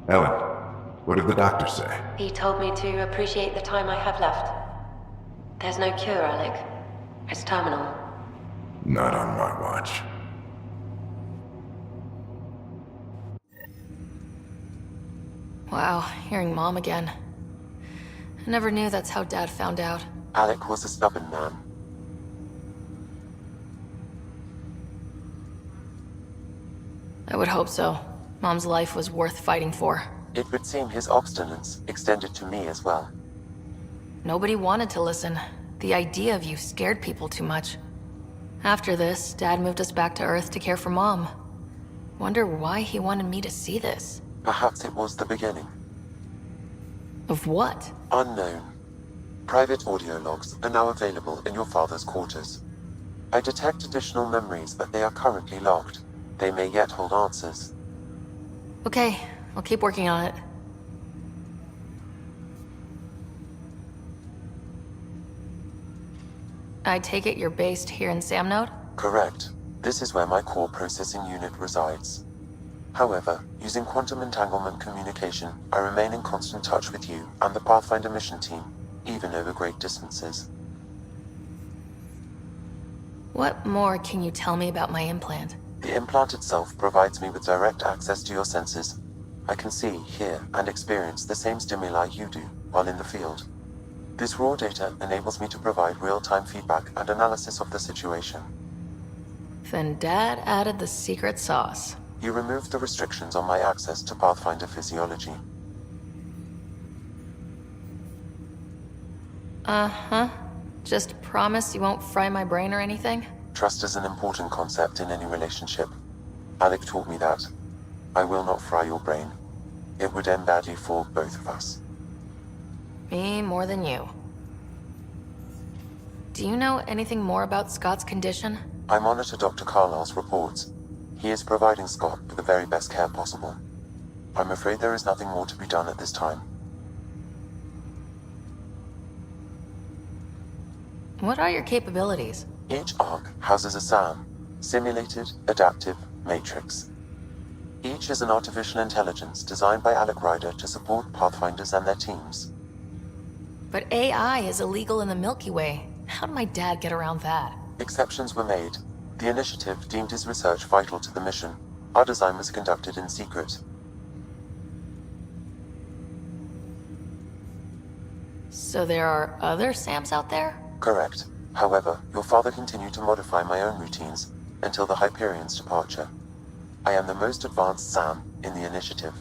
Ellen, what did the doctor say? he told me to appreciate the time I have left. There's no cure, Alec. It's terminal. Not on my watch. Wow, hearing Mom again. I never knew that's how Dad found out. Alec was a stubborn man. I would hope so. Mom's life was worth fighting for. It would seem his obstinance extended to me as well. Nobody wanted to listen. The idea of you scared people too much. After this, Dad moved us back to Earth to care for Mom. Wonder why he wanted me to see this. Perhaps it was the beginning. Of what? Unknown. Private audio logs are now available in your father's quarters. I detect additional memories, but they are currently logged. They may yet hold answers. Okay, I'll keep working on it. I take it you're based here in Samnode? Correct. This is where my core processing unit resides. However, using quantum entanglement communication, I remain in constant touch with you and the Pathfinder mission team, even over great distances. What more can you tell me about my implant? The implant itself provides me with direct access to your senses. I can see, hear, and experience the same stimuli you do while in the field. This raw data enables me to provide real-time feedback and analysis of the situation. Then Dad added the secret sauce. You removed the restrictions on my access to Pathfinder physiology. Uh-huh. Just promise you won't fry my brain or anything? Trust is an important concept in any relationship. Alec taught me that. I will not fry your brain. It would end badly for both of us. Me more than you. Do you know anything more about Scott's condition? I monitor Dr. Carlisle's reports. He is providing Scott with the very best care possible. I'm afraid there is nothing more to be done at this time. What are your capabilities? Each arc houses a SAM, Simulated Adaptive Matrix. Each is an artificial intelligence designed by Alec Ryder to support Pathfinders and their teams. But AI is illegal in the Milky Way. How did my dad get around that? Exceptions were made. The initiative deemed his research vital to the mission. Our design was conducted in secret. So there are other SAMs out there? Correct. However, your father continued to modify my own routines until the Hyperion's departure. I am the most advanced SAM in the initiative.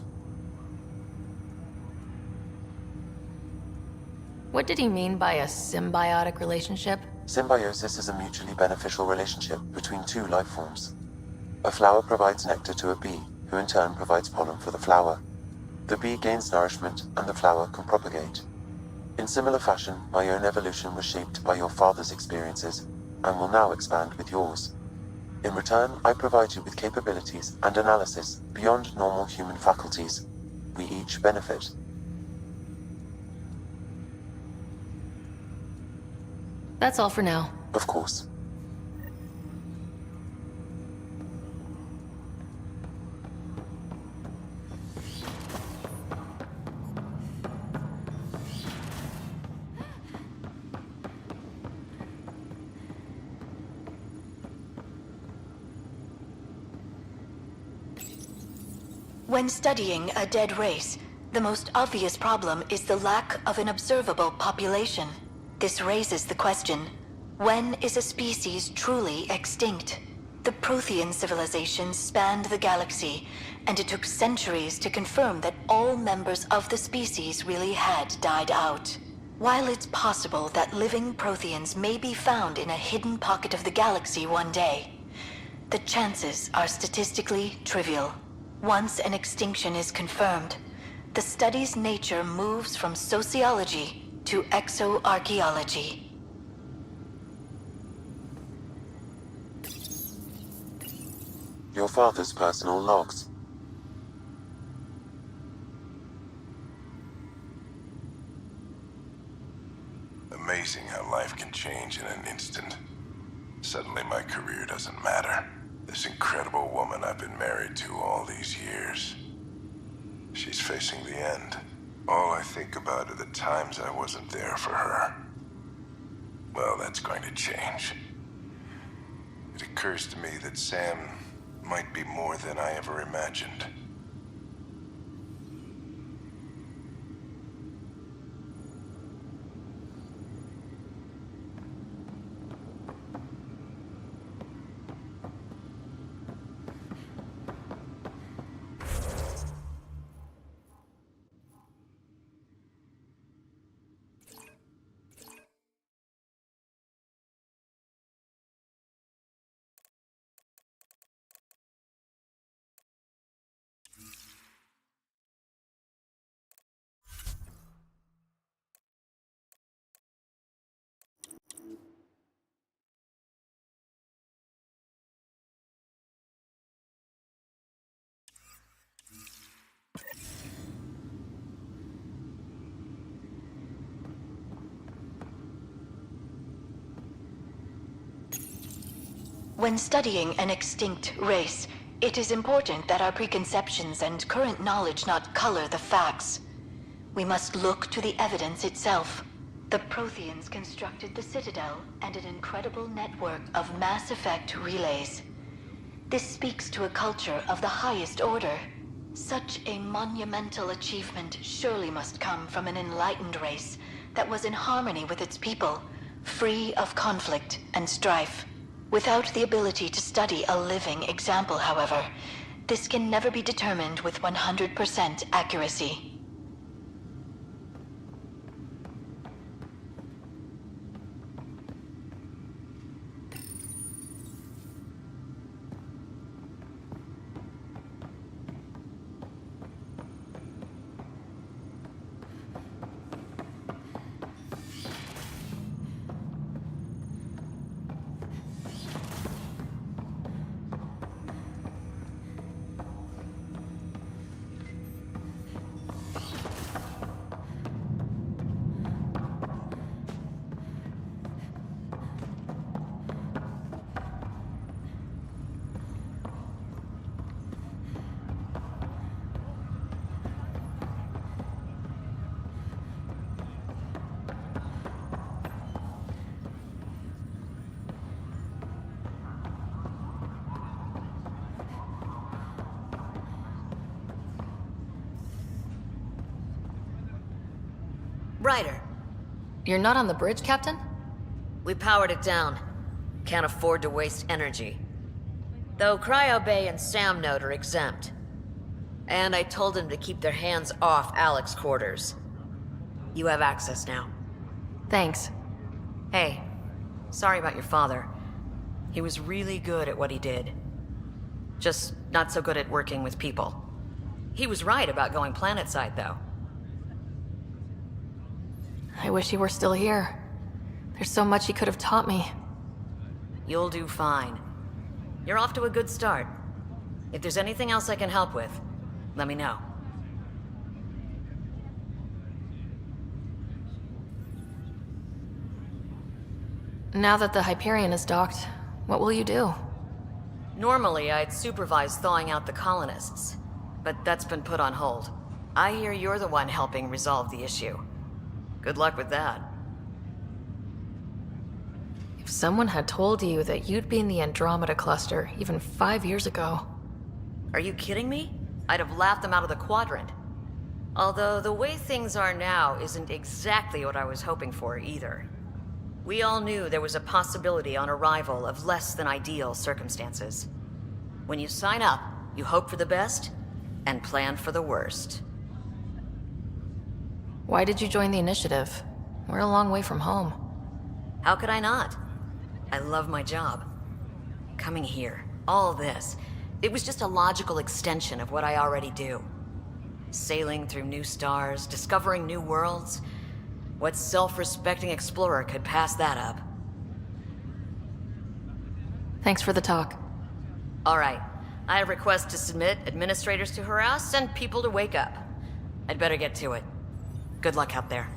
What did he mean by a symbiotic relationship? Symbiosis is a mutually beneficial relationship between two life forms. A flower provides nectar to a bee, who in turn provides pollen for the flower. The bee gains nourishment, and the flower can propagate. In similar fashion, my own evolution was shaped by your father's experiences, and will now expand with yours. In return, I provide you with capabilities and analysis beyond normal human faculties. We each benefit. That's all for now. Of course. When studying a dead race, the most obvious problem is the lack of an observable population. This raises the question, when is a species truly extinct? The Prothean civilization spanned the galaxy, and it took centuries to confirm that all members of the species really had died out. While it's possible that living Protheans may be found in a hidden pocket of the galaxy one day, the chances are statistically trivial. Once an extinction is confirmed, the study's nature moves from sociology to exoarchaeology. Your father's personal logs. Amazing how life can change in an instant. Suddenly my career doesn't matter. This incredible woman I've been married to all these years. She's facing the end. All I think about are the times I wasn't there for her. Well, that's going to change. It occurs to me that Sam might be more than I ever imagined. When studying an extinct race, it is important that our preconceptions and current knowledge not color the facts. We must look to the evidence itself. The Protheans constructed the Citadel and an incredible network of mass effect relays. This speaks to a culture of the highest order. Such a monumental achievement surely must come from an enlightened race that was in harmony with its people, free of conflict and strife. Without the ability to study a living example, however, this can never be determined with 100% accuracy. brighter. You're not on the bridge, Captain? We powered it down. Can't afford to waste energy. Though Cryo Bay and Sam Node are exempt. And I told them to keep their hands off Alec's quarters. You have access now. Thanks. Hey, sorry about your father. He was really good at what he did. Just not so good at working with people. He was right about going planetside, though. I wish he were still here. There's so much he could have taught me. You'll do fine. You're off to a good start. If there's anything else I can help with, let me know. Now that the Hyperion is docked, what will you do? Normally, I'd supervise thawing out the colonists, but that's been put on hold. I hear you're the one helping resolve the issue. Good luck with that. If someone had told you that you'd be in the Andromeda cluster even 5 years ago... Are you kidding me? I'd have laughed them out of the quadrant. Although the way things are now isn't exactly what I was hoping for either. We all knew there was a possibility on arrival of less than ideal circumstances. When you sign up, you hope for the best and plan for the worst. Why did you join the initiative? We're a long way from home. How could I not? I love my job. Coming here, all this, it was just a logical extension of what I already do. Sailing through new stars, discovering new worlds. What self-respecting explorer could pass that up? Thanks for the talk. All right. I have requests to submit, administrators to harass, and people to wake up. I'd better get to it. Good luck out there.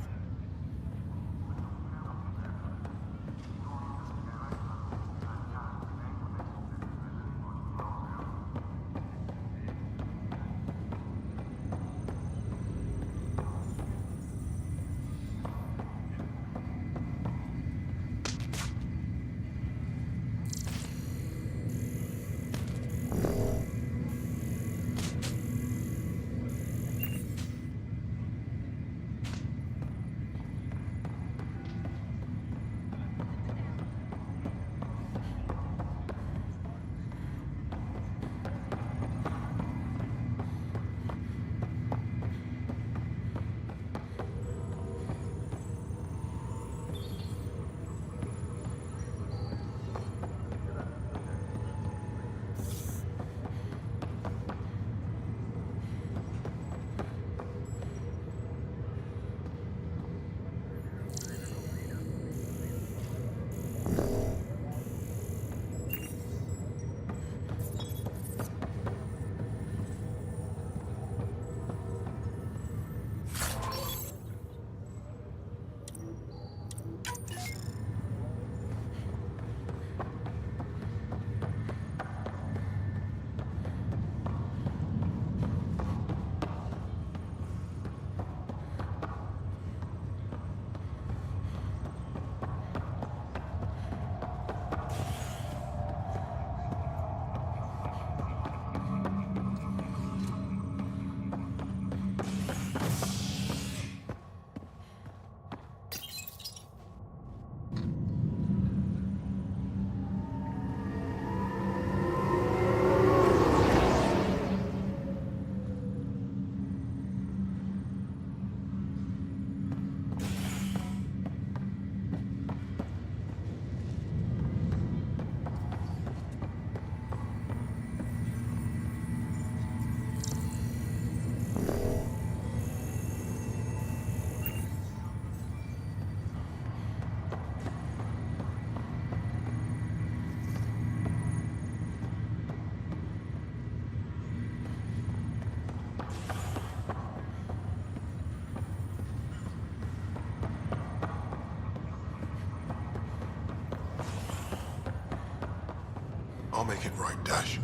I'll make it right, Dash.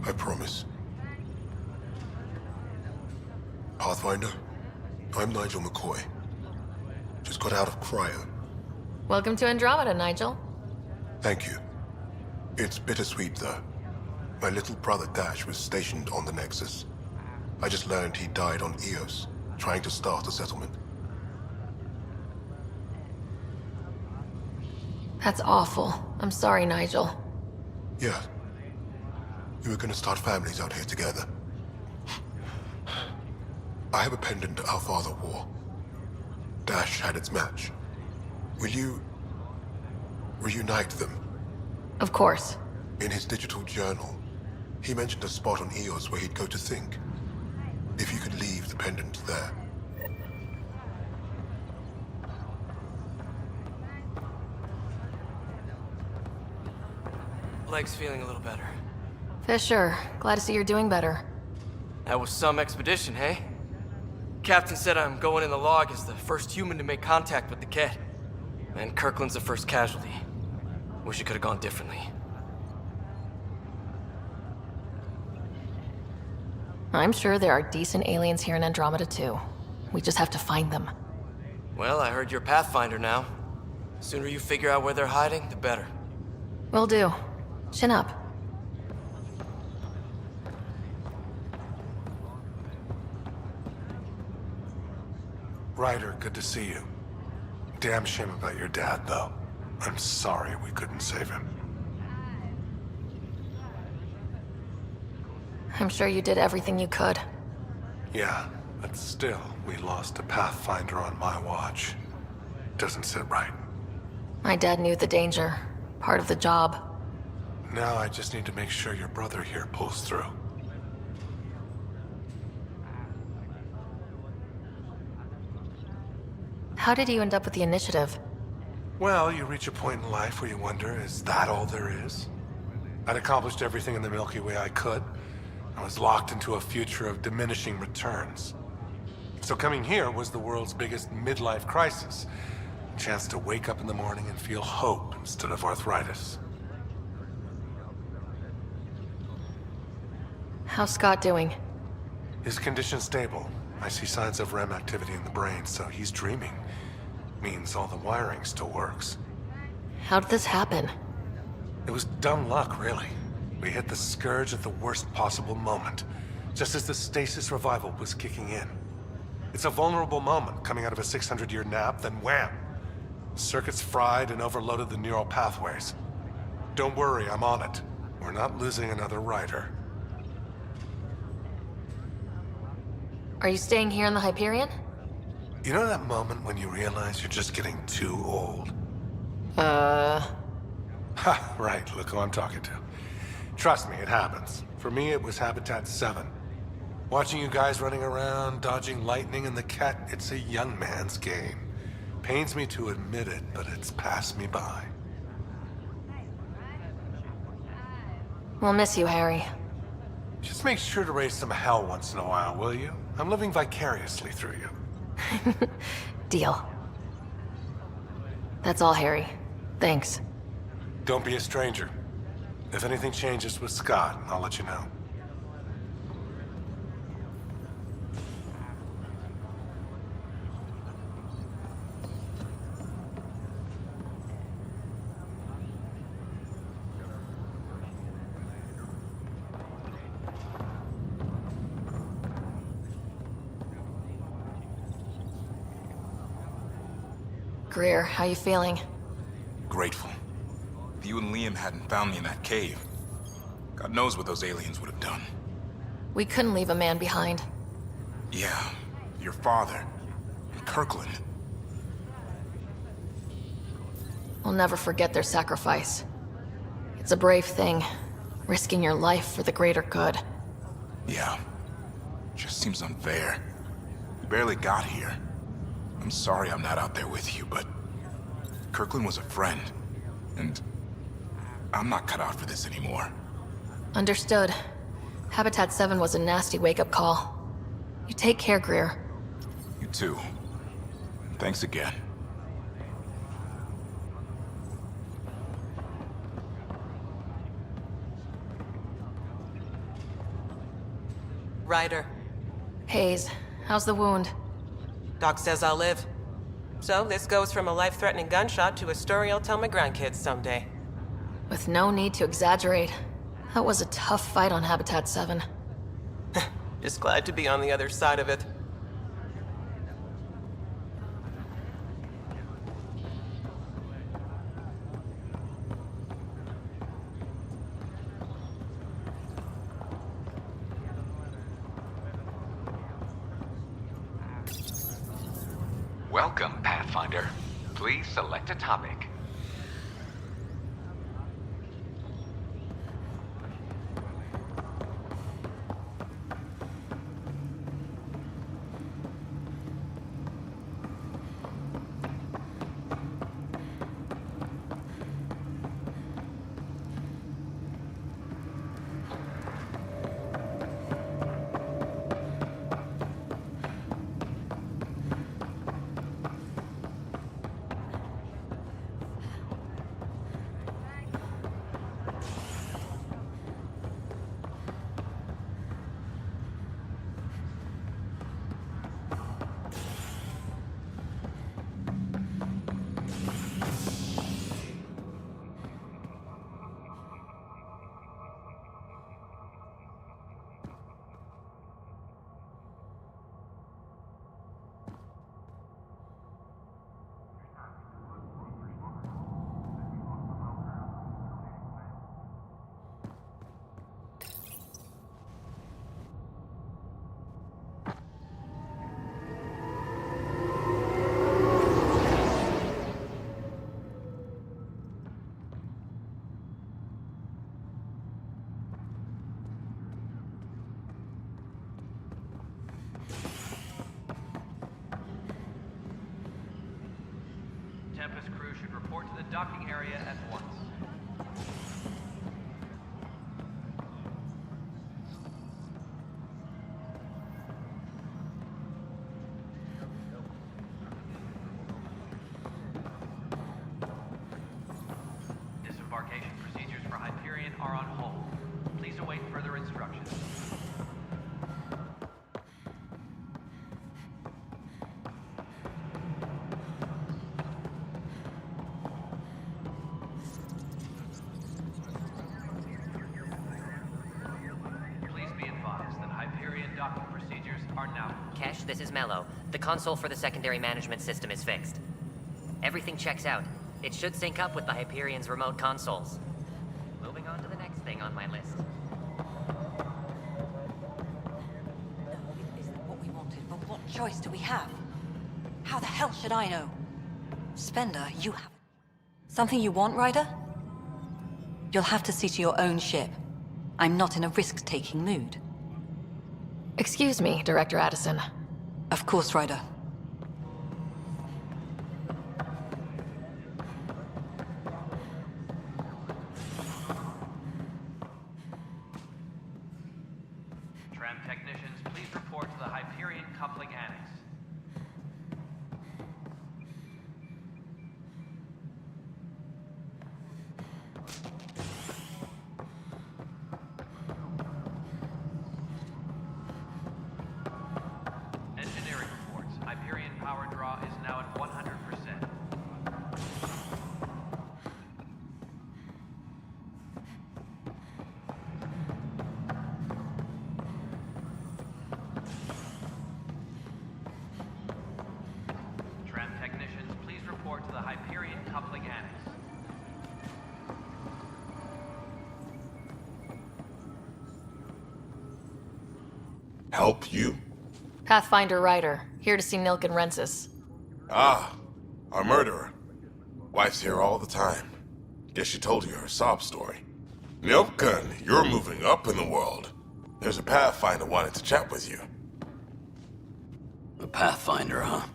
I promise. Pathfinder, I'm Nigel McCoy. Just got out of cryo. Welcome to Andromeda, Nigel. Thank you. It's bittersweet, though. My little brother Dash was stationed on the Nexus. I just learned he died on Eos, trying to start a settlement. That's awful. I'm sorry, Nigel. Yeah. You were gonna start families out here together. I have a pendant our father wore. Dash had its match. Will you reunite them? Of course. In his digital journal, he mentioned a spot on Eos where he'd go to think. If you could leave the pendant there. Leg's feeling a little better. Fisher, glad to see you're doing better. That was some expedition, hey? Captain said I'm going in the log as the first human to make contact with the Kett. And Kirkland's the first casualty. Wish it could have gone differently. I'm sure there are decent aliens here in Andromeda too. We just have to find them. Well, I heard you're Pathfinder now. Sooner you figure out where they're hiding, the better. Will do. Chin up. Ryder, good to see you. Damn shame about your dad, though. I'm sorry we couldn't save him. I'm sure you did everything you could. Yeah, but still, we lost a Pathfinder on my watch. Doesn't sit right. My dad knew the danger. Part of the job. Now I just need to make sure your brother here pulls through. How did you end up with the initiative? Well, you reach a point in life where you wonder, is that all there is? I'd accomplished everything in the Milky Way I could. I was locked into a future of diminishing returns. So coming here was the world's biggest midlife crisis. A chance to wake up in the morning and feel hope instead of arthritis. How's Scott doing? His condition's stable. I see signs of REM activity in the brain, so he's dreaming. Means all the wiring still works. How did this happen? It was dumb luck, really. We hit the Scourge at the worst possible moment, just as the stasis revival was kicking in. It's a vulnerable moment coming out of a 600-year nap, then wham! Circuits fried and overloaded the neural pathways. Don't worry, I'm on it. We're not losing another Ryder. Are you staying here in the Hyperion? You know that moment when you realize you're just getting too old? Ha, right, look who I'm talking to. Trust me, it happens. For me, it was Habitat 7. Watching you guys running around, dodging lightning and the Kett, it's a young man's game. Pains me to admit it, but it's passed me by. We'll miss you, Harry. Just make sure to raise some hell once in a while, will you? I'm living vicariously through you. Deal. That's all, Harry. Thanks. Don't be a stranger. If anything changes with Scott, I'll let you know. Greer, how you feeling? Grateful. If you and Liam hadn't found me in that cave, God knows what those aliens would have done. We couldn't leave a man behind. Yeah, your father, and Kirkland. We'll never forget their sacrifice. It's a brave thing, risking your life for the greater good. Yeah, just seems unfair. You barely got here. I'm sorry I'm not out there with you, but Kirkland was a friend, and I'm not cut out for this anymore. Understood. Habitat 7 was a nasty wake-up call. You take care, Greer. You too. Thanks again. Ryder. Hayes, how's the wound? Doc says I'll live. So this goes from a life-threatening gunshot to a story I'll tell my grandkids someday. With no need to exaggerate. That was a tough fight on Habitat 7. Just glad to be on the other side of it. Welcome, Pathfinder. Please select a topic. Tempest crew should report to the docking area at once. Disembarkation procedures for Hyperion are on hold. Please await further instructions. Docking procedures are now. Kesh, this is Mello. The console for the secondary management system is fixed. Everything checks out. It should sync up with the Hyperion's remote consoles. Moving on to the next thing on my list. Isn't what we wanted, but what choice do we have? How the hell should I know? Spender, you have it. Something you want, Ryder? You'll have to see to your own ship. I'm not in a risk-taking mood. Excuse me, Director Addison. Of course, Ryder. Tram technicians, please report to the Hyperion coupling annex. Engineering reports. Hyperion power draw is now at 100%. Tram technicians, please report to the Hyperion coupling annex. Help you? Pathfinder Ryder, here to see Nilk and Rensis. Ah, our murderer. Wife's here all the time. Guess she told you her sob story. Nilkan, you're moving up in the world. There's a Pathfinder wanted to chat with you. The Pathfinder, huh?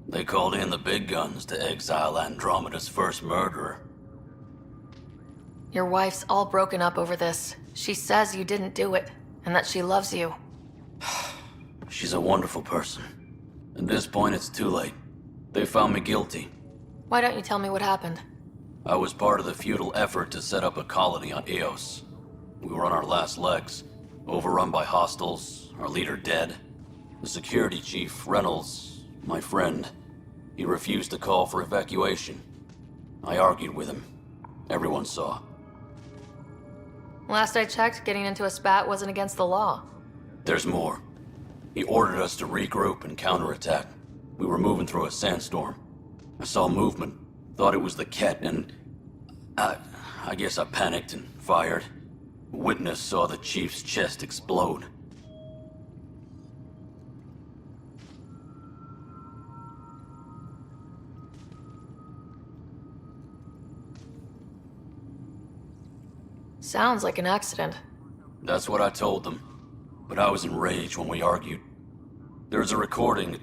They called in the big guns to exile Andromeda's first murderer. Your wife's all broken up over this. She says you didn't do it, and that she loves you. She's a wonderful person. At this point, it's too late. They found me guilty. Why don't you tell me what happened? I was part of the futile effort to set up a colony on Eos. We were on our last legs, overrun by hostiles, our leader dead. The security chief, Reynolds, my friend, he refused to call for evacuation. I argued with him. Everyone saw. Last I checked, getting into a spat wasn't against the law. There's more. He ordered us to regroup and counterattack. We were moving through a sandstorm. I saw movement, thought it was the Ket, and I guess I panicked and fired. A witness saw the chief's chest explode. Sounds like an accident. That's what I told them. But I was enraged when we argued. There's a recording.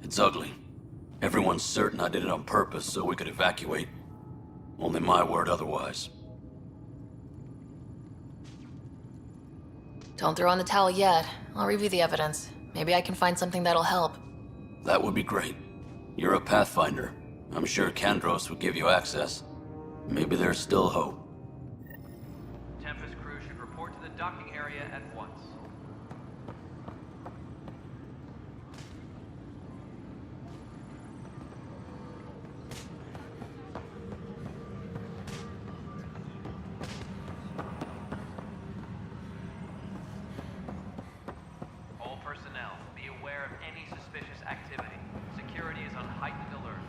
It's ugly. Everyone's certain I did it on purpose so we could evacuate. Only my word otherwise. Don't throw in the towel yet. I'll review the evidence. Maybe I can find something that'll help. That would be great. You're a Pathfinder. I'm sure Kandros would give you access. Maybe there's still hope. Tempest crew should report to the docking area at once. All personnel, be aware of any suspicious activity. Security is on heightened alert.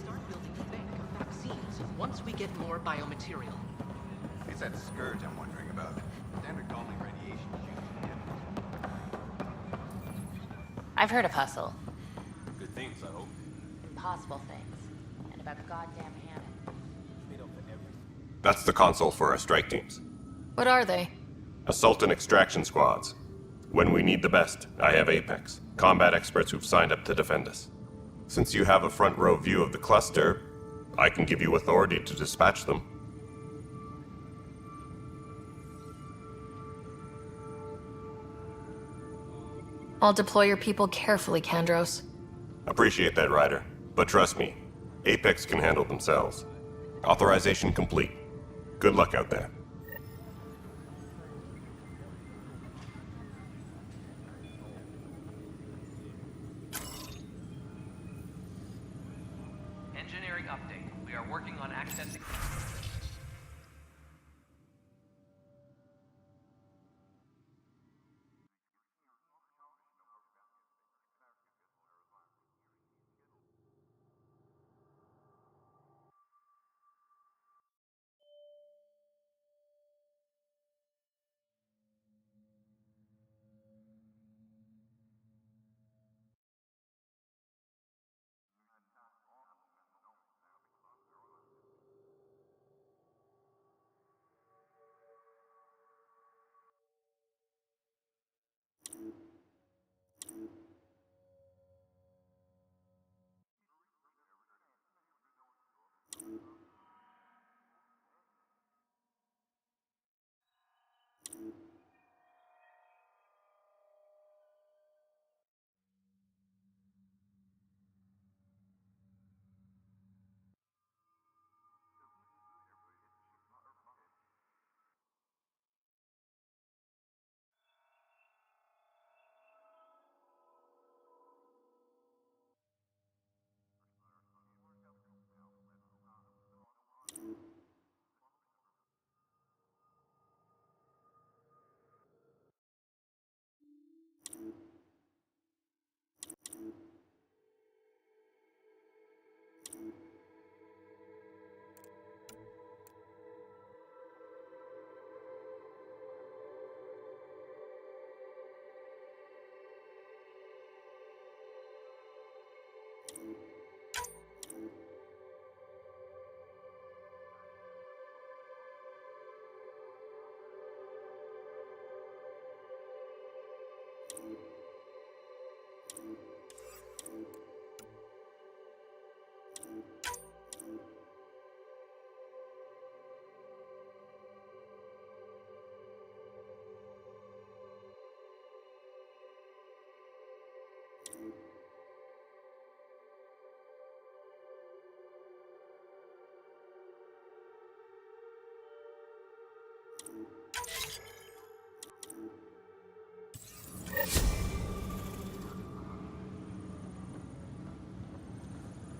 Start building a bank of vaccines once we get more biomaterial. It's that scourge I'm wondering about. Standard calming radiation shoots. I've heard of Hustle. Good things, I hope. Impossible things. And about goddamn Hammond. That's the console for our strike teams. What are they? Assault and extraction squads. When we need the best, I have Apex, combat experts who've signed up to defend us. Since you have a front row view of the cluster, I can give you authority to dispatch them. I'll deploy your people carefully, Kandros. Appreciate that, Ryder. But trust me, Apex can handle themselves. Authorization complete. Good luck out there. Engineering update. We are working on accessing...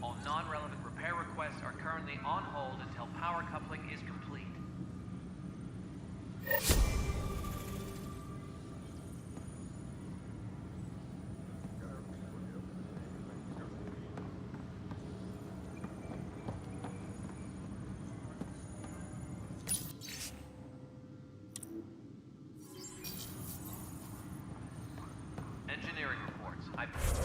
All non-relevant repair requests are currently on hold until power coupling is complete. Engineering reports.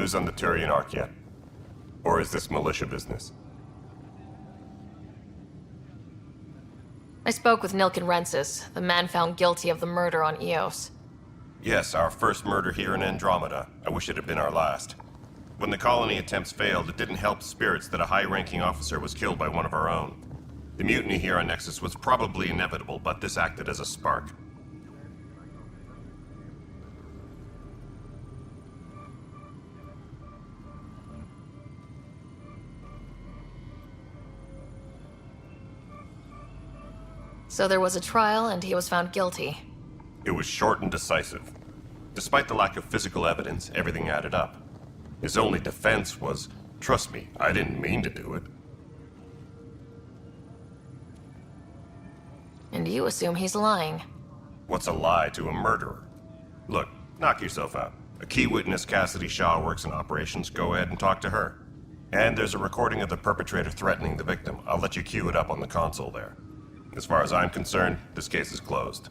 news on the Turian Ark yet? Or is this militia business? I spoke with Nilken Rensis, the man found guilty of the murder on Eos. Yes, our first murder here in Andromeda. I wish it had been our last. When the colony attempts failed, it didn't help spirits that a high-ranking officer was killed by one of our own. The mutiny here on Nexus was probably inevitable, but this acted as a spark. So there was a trial, and he was found guilty. It was short and decisive. Despite the lack of physical evidence, everything added up. His only defense was, trust me, I didn't mean to do it. And you assume he's lying. What's a lie to a murderer? Look, knock yourself out. A key witness, Cassidy Shaw, works in operations. Go ahead and talk to her. And there's a recording of the perpetrator threatening the victim. I'll let you cue it up on the console there. As far as I'm concerned, this case is closed.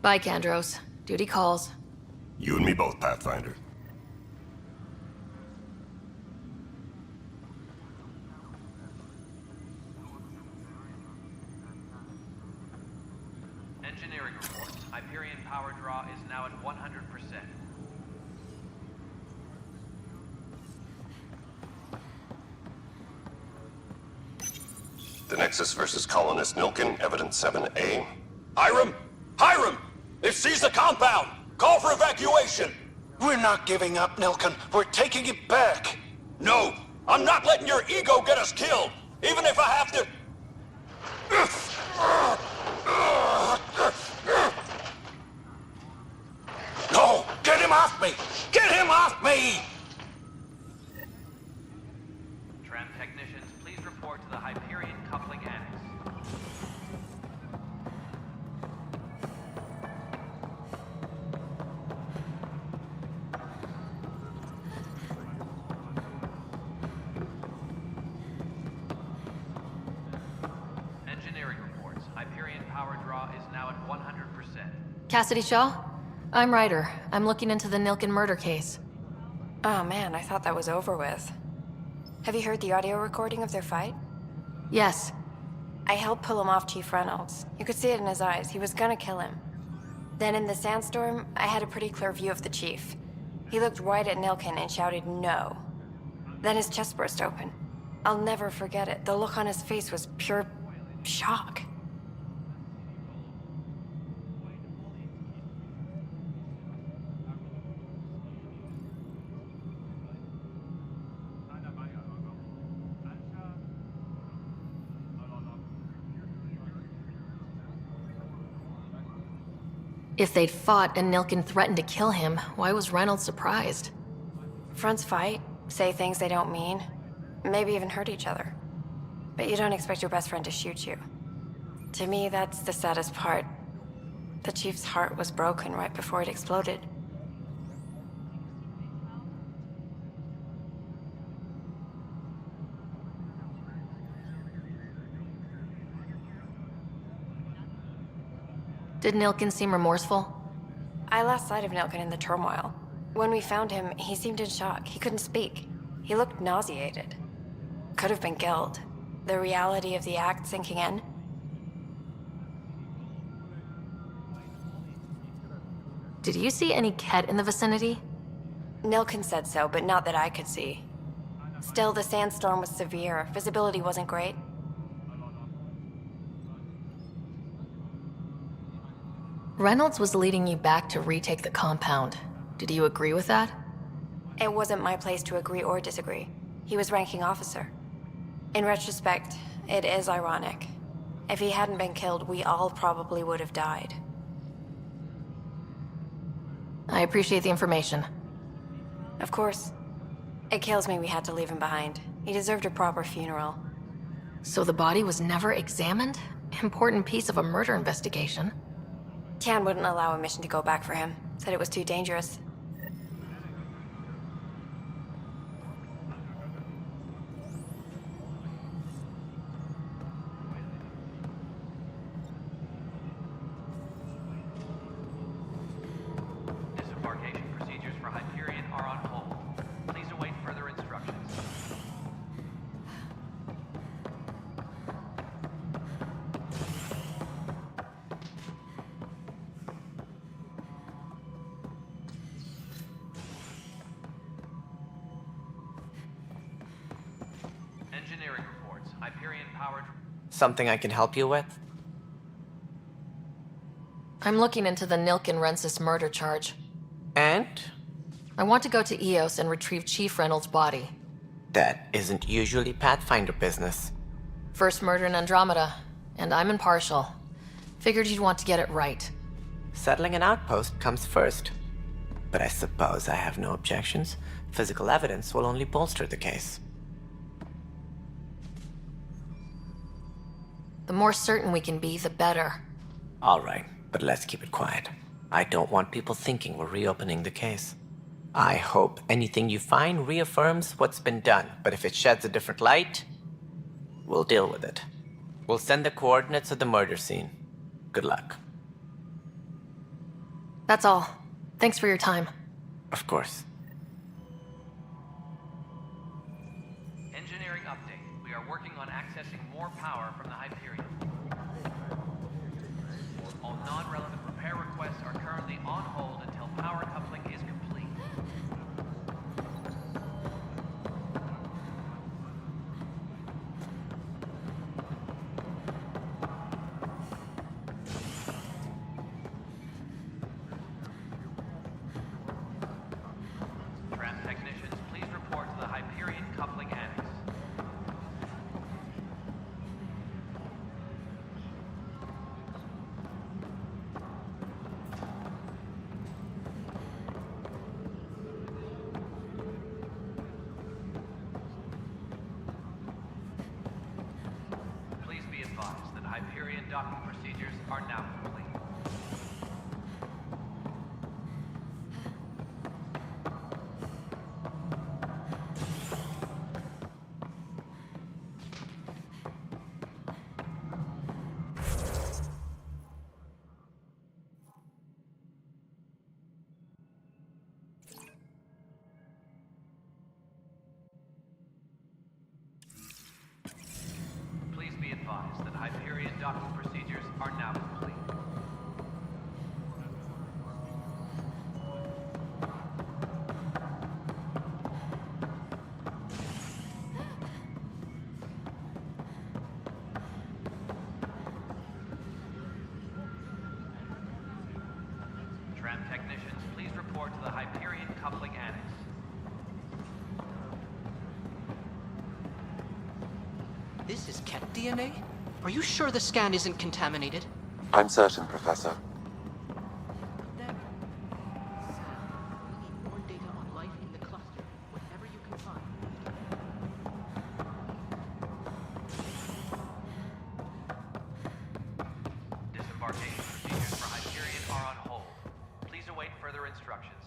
Bye, Kandros. Duty calls. You and me both, Pathfinder. Engineering report. Hyperion power draw is now at 100%. The Nexus versus colonist Nilken, evidence 7A. Hiram! Hiram! They've seized the compound! Call for evacuation! We're not giving up, Nilken. We're taking it back. No! I'm not letting your ego get us killed! Even if I have to... No! Get him off me! Get him off me! Tram technicians, please report to the Hyperion coupling annex. Engineering reports. Hyperion power draw is now at 100%. Cassidy Shaw? I'm Ryder. I'm looking into the Nilken murder case. Oh man, I thought that was over with. Have you heard the audio recording of their fight? Yes. I helped pull him off Chief Reynolds. You could see it in his eyes. He was gonna kill him. Then in the sandstorm, I had a pretty clear view of the Chief. He looked right at Nilken and shouted no. Then his chest burst open. I'll never forget it. The look on his face was pure shock. If they'd fought and Nilken threatened to kill him, why was Reynolds surprised? Fronts fight, say things they don't mean, maybe even hurt each other. But you don't expect your best friend to shoot you. To me, that's the saddest part. The Chief's heart was broken right before it exploded. Did Nilken seem remorseful? I lost sight of Nilken in the turmoil. When we found him, he seemed in shock. He couldn't speak. He looked nauseated. Could have been guilt. The reality of the act sinking in. Did you see any Ket in the vicinity? Nilken said so, but not that I could see. Still, the sandstorm was severe. Visibility wasn't great. Reynolds was leading you back to retake the compound. Did you agree with that? It wasn't my place to agree or disagree. He was ranking officer. In retrospect, it is ironic. If he hadn't been killed, we all probably would have died. I appreciate the information. Of course. It kills me we had to leave him behind. He deserved a proper funeral. So the body was never examined? Important piece of a murder investigation. Tian wouldn't allow a mission to go back for him. Said it was too dangerous. Disembarkation procedures for Hyperion Engineering reports. Hyperion powered. Something I can help you with? I'm looking into the Nilkin Rensis murder charge. And? I want to go to EOS and retrieve Chief Reynolds' body. That isn't usually Pathfinder business. First murder in Andromeda, and I'm impartial. Figured you'd want to get it right. Settling an outpost comes first. But I suppose I have no objections. Physical evidence will only bolster the case. The more certain we can be, the better. All right, but let's keep it quiet. I don't want people thinking we're reopening the case. I hope anything you find reaffirms what's been done, but if it sheds a different light, we'll deal with it. We'll send the coordinates of the murder scene. Good luck. That's all. Thanks for your time. Of course. Engineering update. We are working on accessing more power from the Hyperion. All non-relevant repair requests are currently on hold until power coupling is complete. Tram technicians, please report to the Hyperion coupling annex. Please be advised that Hyperion docking procedures are now complete. Please be advised that Hyperion docking procedures are now complete. Tram technicians, please report to the Hyperion coupling annex. This is Ket DNA? Are you sure the scan isn't contaminated? I'm certain, Professor. Then, we need more data on life in the cluster, whatever you can find. Disembarkation procedures for Hyperion are on hold. Please await further instructions.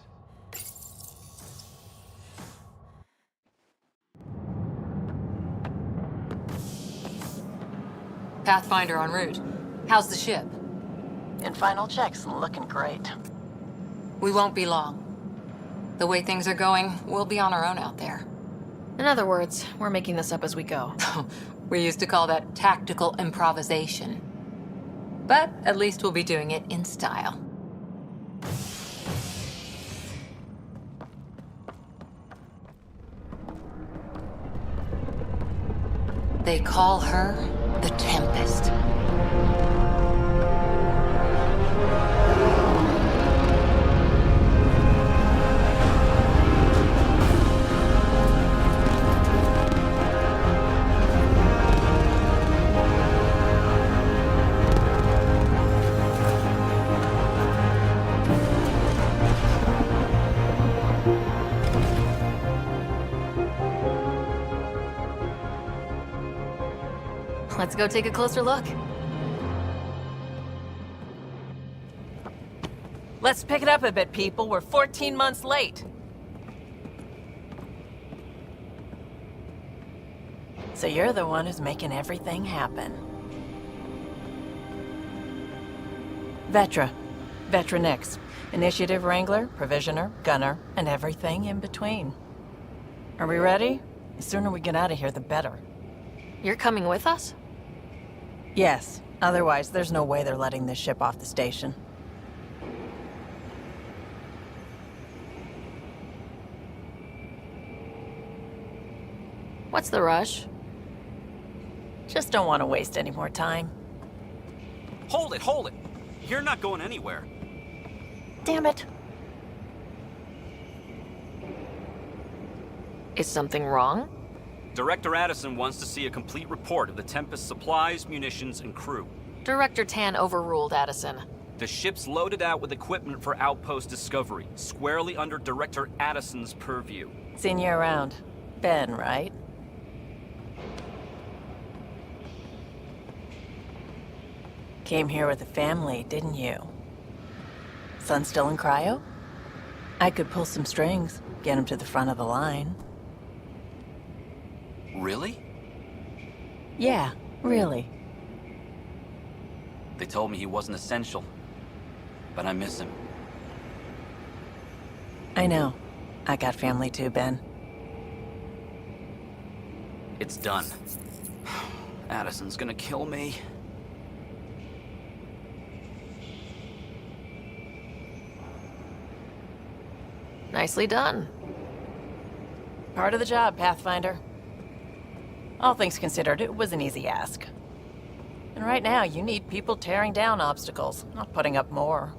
Pathfinder en route. How's the ship? In final checks and looking great. We won't be long. The way things are going, we'll be on our own out there. In other words, we're making this up as we go. We used to call that tactical improvisation. But at least we'll be doing it in style. They call her the Tempest. Let's go take a closer look. Let's pick it up a bit, people. We're 14 months late. So you're the one who's making everything happen. Vetra. Vetra Nix. Initiative Wrangler, Provisioner, Gunner, and everything in between. Are we ready? The sooner we get out of here, the better. You're coming with us? Yes. Otherwise, there's no way they're letting this ship off the station. What's the rush? Just don't want to waste any more time. Hold it, hold it! You're not going anywhere. Damn it. Is something wrong? Director Addison wants to see a complete report of the Tempest's supplies, munitions, and crew. Director Tan overruled Addison. The ship's loaded out with equipment for outpost discovery, squarely under Director Addison's purview. Seen you around. Ben, right? Came here with a family, didn't you? Son still in cryo? I could pull some strings, get him to the front of the line. Really? Yeah, really. They told me he wasn't essential, but I miss him. I know. I got family too, Ben. It's done. Addison's gonna kill me. Nicely done. Part of the job, Pathfinder. All things considered, it was an easy ask. And right now, you need people tearing down obstacles, not putting up more.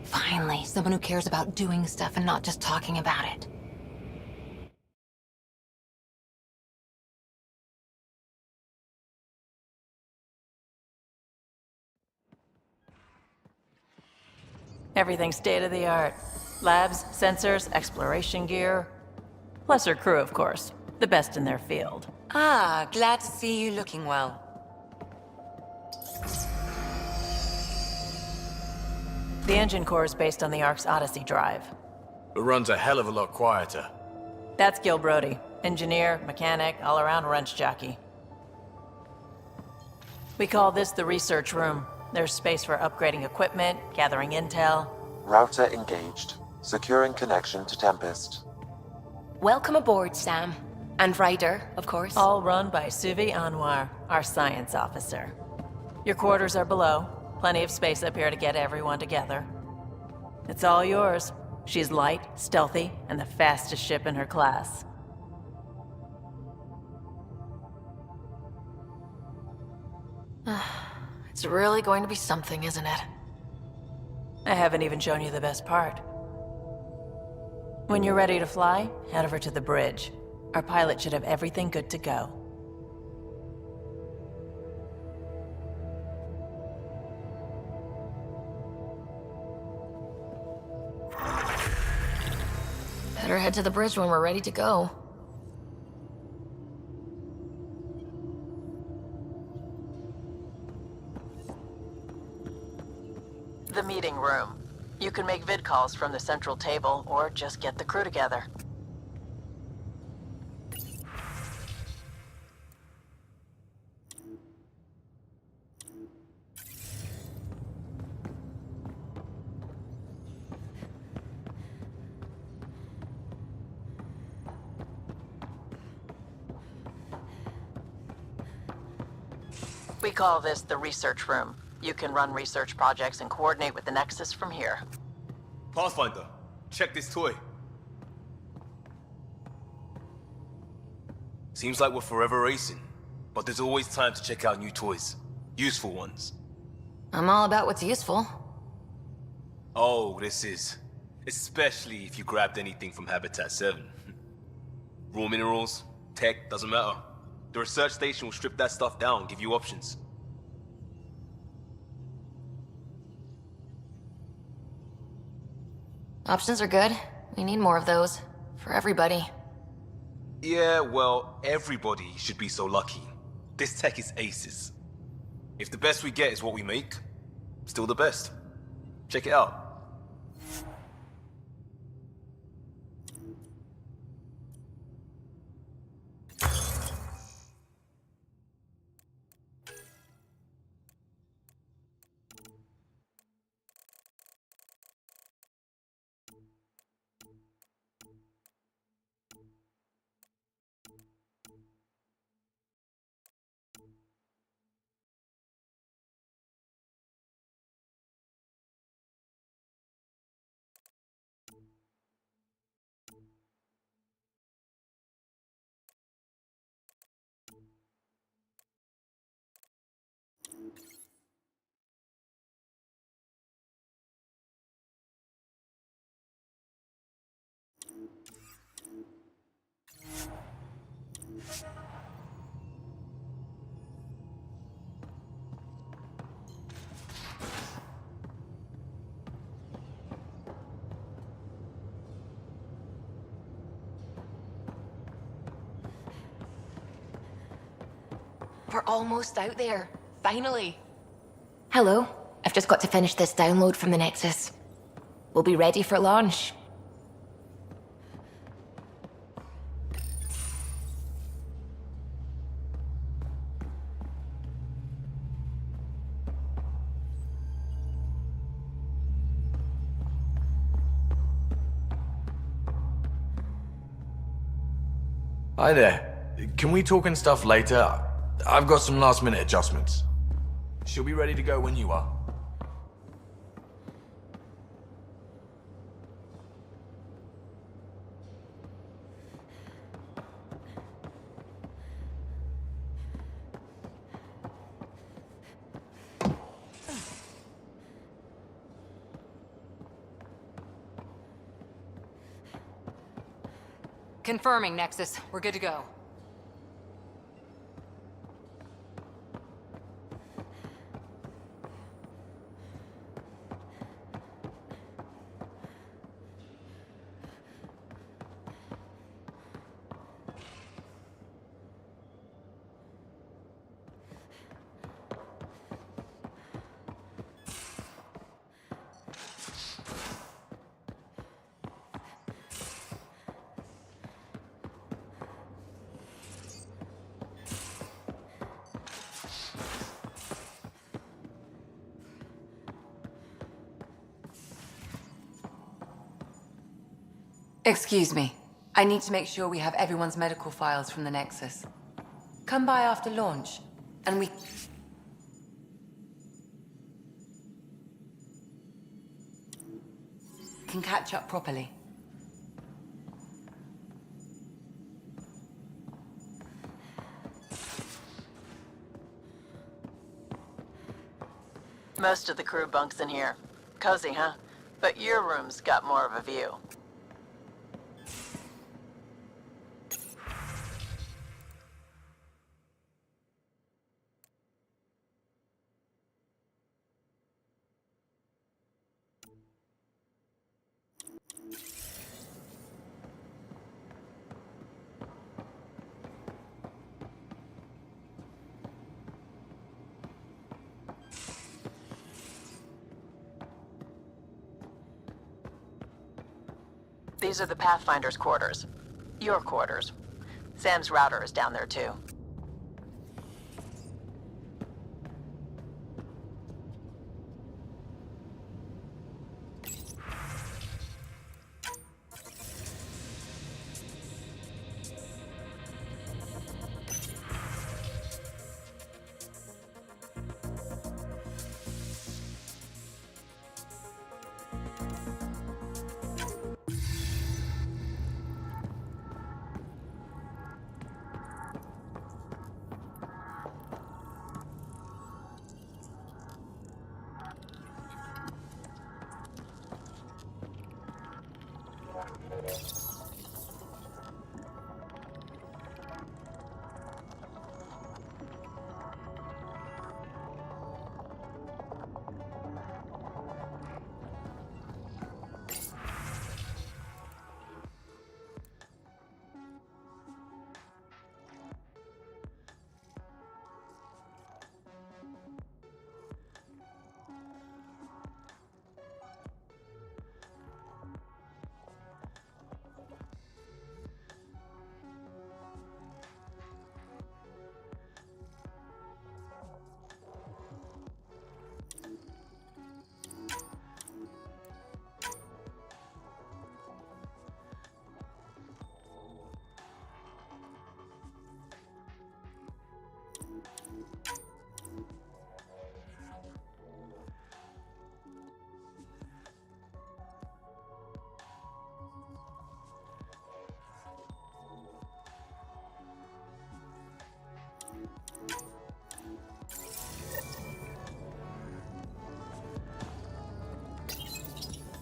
Finally, someone who cares about doing stuff and not just talking about it. Everything's state-of-the-art. Labs, sensors, exploration gear. Plus her crew, of course. The best in their field. Ah, glad to see you looking well. The engine core is based on the Ark's Odyssey drive. It runs a hell of a lot quieter. That's Gil Brody. Engineer, mechanic, all-around wrench jockey. We call this the research room. There's space for upgrading equipment, gathering intel. Router engaged. Securing connection to Tempest. Welcome aboard, Sam. And Ryder, of course. All run by Suvi Anwar, our science officer. Your quarters are below. Plenty of space up here to get everyone together. It's all yours. She's light, stealthy, and the fastest ship in her class. It's really going to be something, isn't it? I haven't even shown you the best part. When you're ready to fly, head over to the bridge. Our pilot should have everything good to go. Better head to the bridge when we're ready to go. The meeting room. You can make vid calls from the central table, or just get the crew together. We call this the research room. You can run research projects and coordinate with the Nexus from here. Pathfinder, check this toy. Seems like we're forever racing, but there's always time to check out new toys. Useful ones. I'm all about what's useful. Oh, this is. Especially if you grabbed anything from Habitat 7. Raw minerals, tech, doesn't matter. The research station will strip that stuff down and give you options. Options are good. We need more of those. For everybody. Yeah, well, everybody should be so lucky. This tech is aces. If the best we get is what we make, still the best. Check it out. We're almost out there. Finally. Hello. I've just got to finish this download from the Nexus. We'll be ready for launch. Hi there. Can we talk and stuff later? I've got some last minute adjustments. She'll be ready to go when you are. Confirming, Nexus. We're good to go. Excuse me. I need to make sure we have everyone's medical files from the Nexus. Come by after launch, and we... can catch up properly. Most of the crew bunks in here. Cozy, huh? But your room's got more of a view. These are the Pathfinder's quarters. Your quarters. Sam's router is down there too.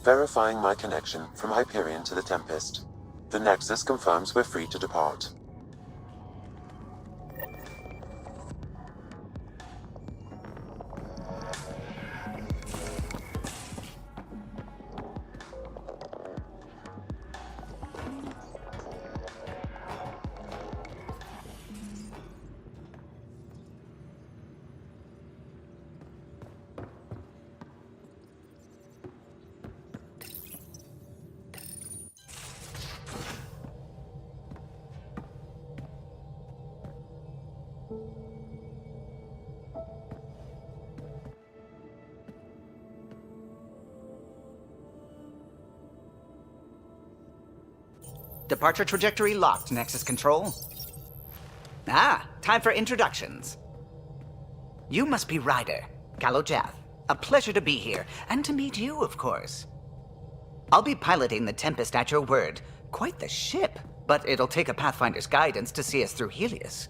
Verifying my connection from Hyperion to the Tempest. The Nexus confirms we're free to depart. Departure trajectory locked, Nexus Control. Ah, time for introductions. You must be Ryder, Kalojath. A pleasure to be here, and to meet you, of course. I'll be piloting the Tempest at your word. Quite the ship, but it'll take a Pathfinder's guidance to see us through Helios.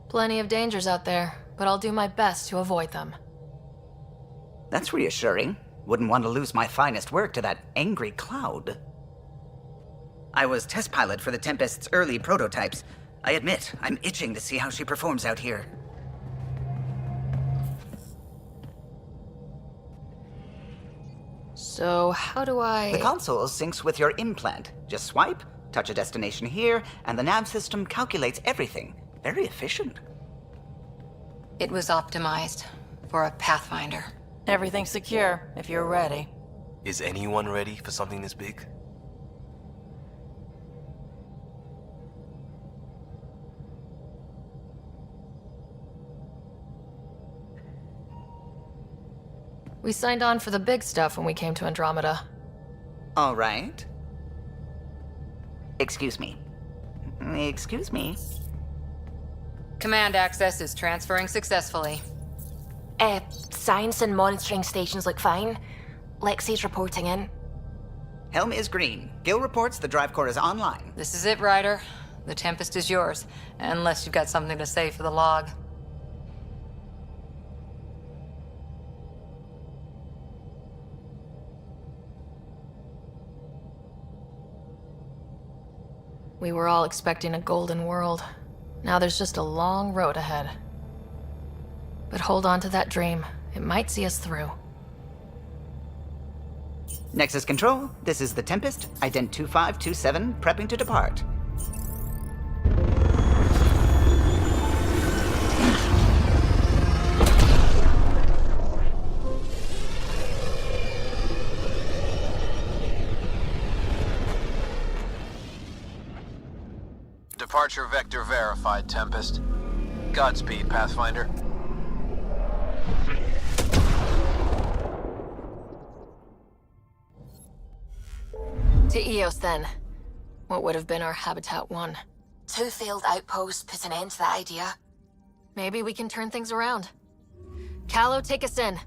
Plenty of dangers out there, but I'll do my best to avoid them. That's reassuring. Wouldn't want to lose my finest work to that angry cloud. I was test pilot for the Tempest's early prototypes. I admit, I'm itching to see how she performs out here. So, how do I... The console syncs with your implant. Just swipe, touch a destination here, and the nav system calculates everything. Very efficient. It was optimized for a Pathfinder. Everything's secure, if you're ready. Is anyone ready for something this big? We signed on for the big stuff when we came to Andromeda. All right. Excuse me. Excuse me. Command access is transferring successfully. Science and monitoring stations look fine. Lexi's reporting in. Helm is green. Gil reports the drive core is online. This is it, Ryder. The Tempest is yours, unless you've got something to say for the log. We were all expecting a golden world. Now there's just a long road ahead. But hold on to that dream. It might see us through. Nexus Control, this is the Tempest, Ident 2527, prepping to depart. Departure vector verified, Tempest. Godspeed, Pathfinder. To Eos, then. What would have been our Habitat 1. 2 failed outposts put an end to that idea. Maybe we can turn things around. Calo, take us in.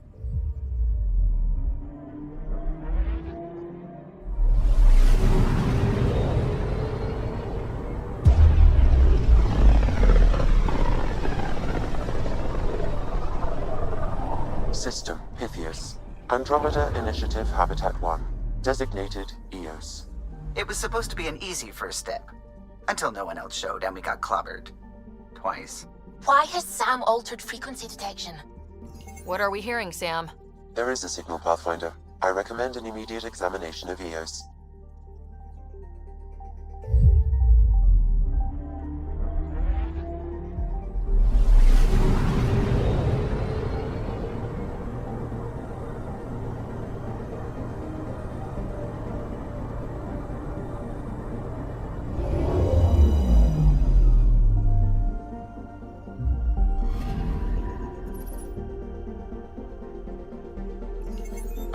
System, Pythias. Andromeda Initiative Habitat 1. Designated Eos. It was supposed to be an easy first step. Until no one else showed and we got clobbered. Twice. Why has Sam altered frequency detection? What are we hearing, Sam? There is a signal, Pathfinder. I recommend an immediate examination of Eos.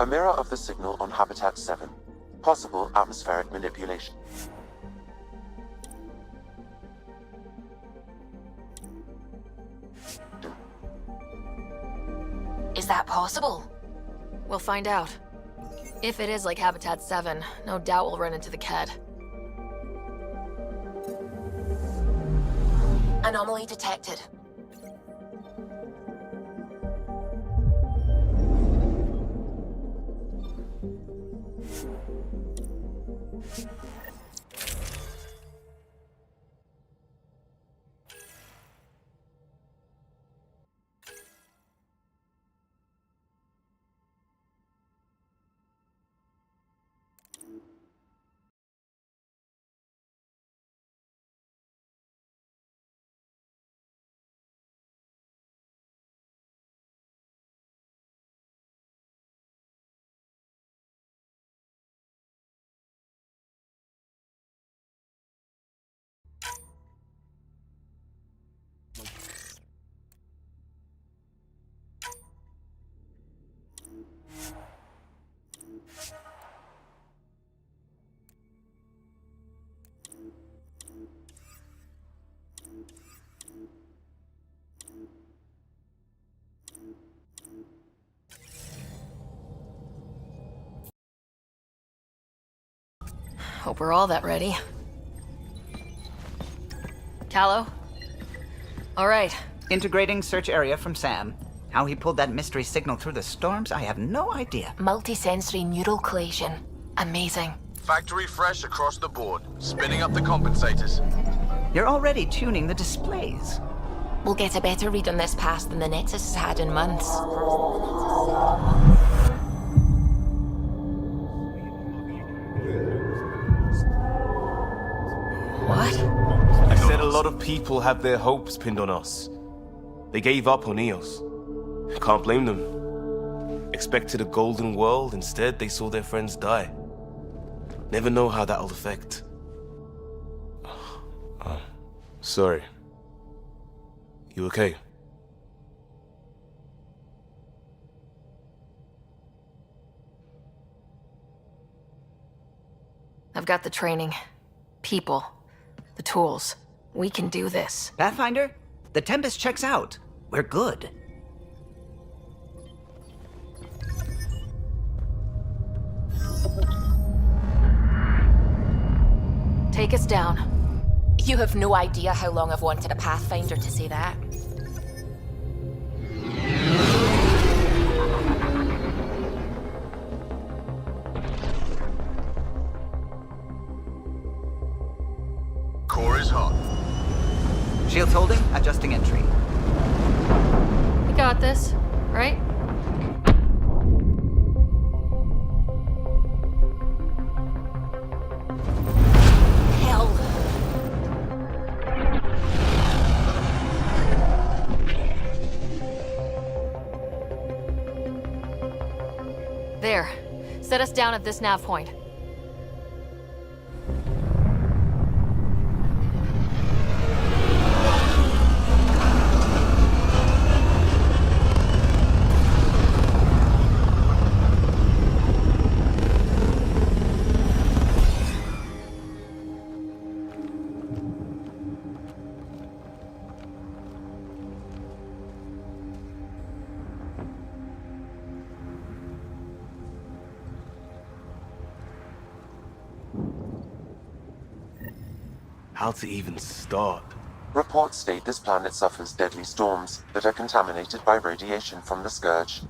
A mirror of the signal on Habitat 7. Possible atmospheric manipulation. Is that possible? We'll find out. If it is like Habitat 7, no doubt we'll run into the Ked. Anomaly detected. Hope we're all that ready. Callow? All right. Integrating search area from Sam. How he pulled that mystery signal through the storms, I have no idea. Multisensory neural collation. Amazing. Factory fresh across the board. Spinning up the compensators. You're already tuning the displays. We'll get a better read on this pass than the Nexus has had in months. What? I said a lot of people have their hopes pinned on us. They gave up on EOS. Can't blame them. Expected a golden world, instead they saw their friends die. Never know how that'll affect. Sorry. You okay? I've got the training, people, the tools. We can do this. Pathfinder, the Tempest checks out. We're good. Take us down. You have no idea how long I've wanted a Pathfinder to say that. Core is hot. Shields holding, adjusting entry. We got this, right? Hell. There. Set us down at this nav point. How to even start? Reports state this planet suffers deadly storms that are contaminated by radiation from the Scourge.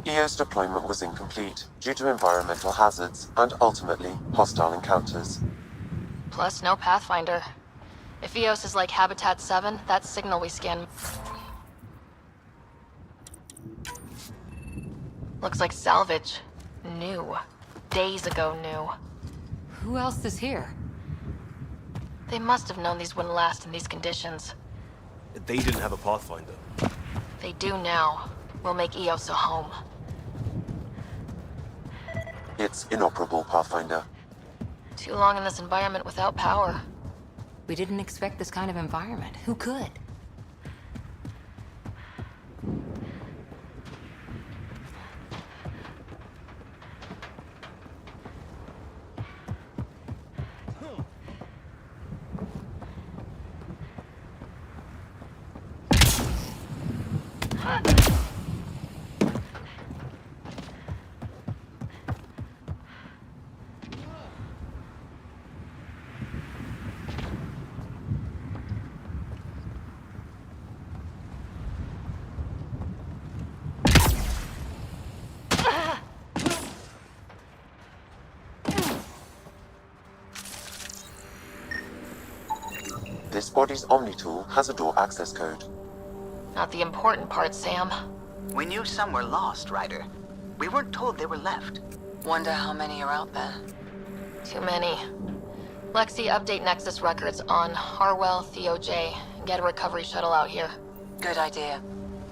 EO's deployment was incomplete due to environmental hazards and ultimately hostile encounters. Plus, no Pathfinder. If EOS is like Habitat 7, that signal we scan... looks like salvage. New. Days ago new. Who else is here? They must have known these wouldn't last in these conditions. They didn't have a Pathfinder. They do now. We'll make EOS a home. It's inoperable, Pathfinder. Too long in this environment without power. We didn't expect this kind of environment. Who could? This body's Omni tool has a door access code. Not the important part, Sam. We knew some were lost, Ryder. We weren't told they were left. Wonder how many are out there. Too many. Lexi, update Nexus records on Harwell, Theo J. Get a recovery shuttle out here. Good idea.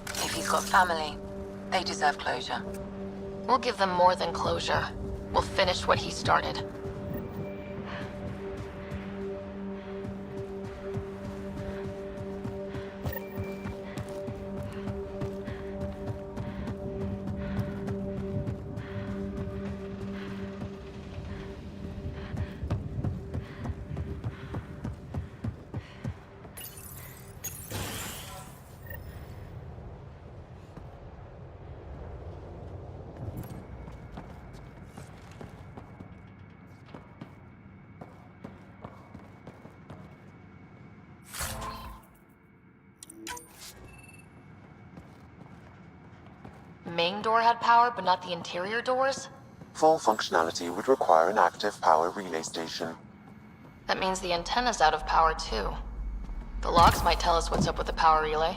If he's got family, they deserve closure. We'll give them more than closure. We'll finish what he started. main door had power, but not the interior doors? Full functionality would require an active power relay station. That means the antenna's out of power, too. The logs might tell us what's up with the power relay.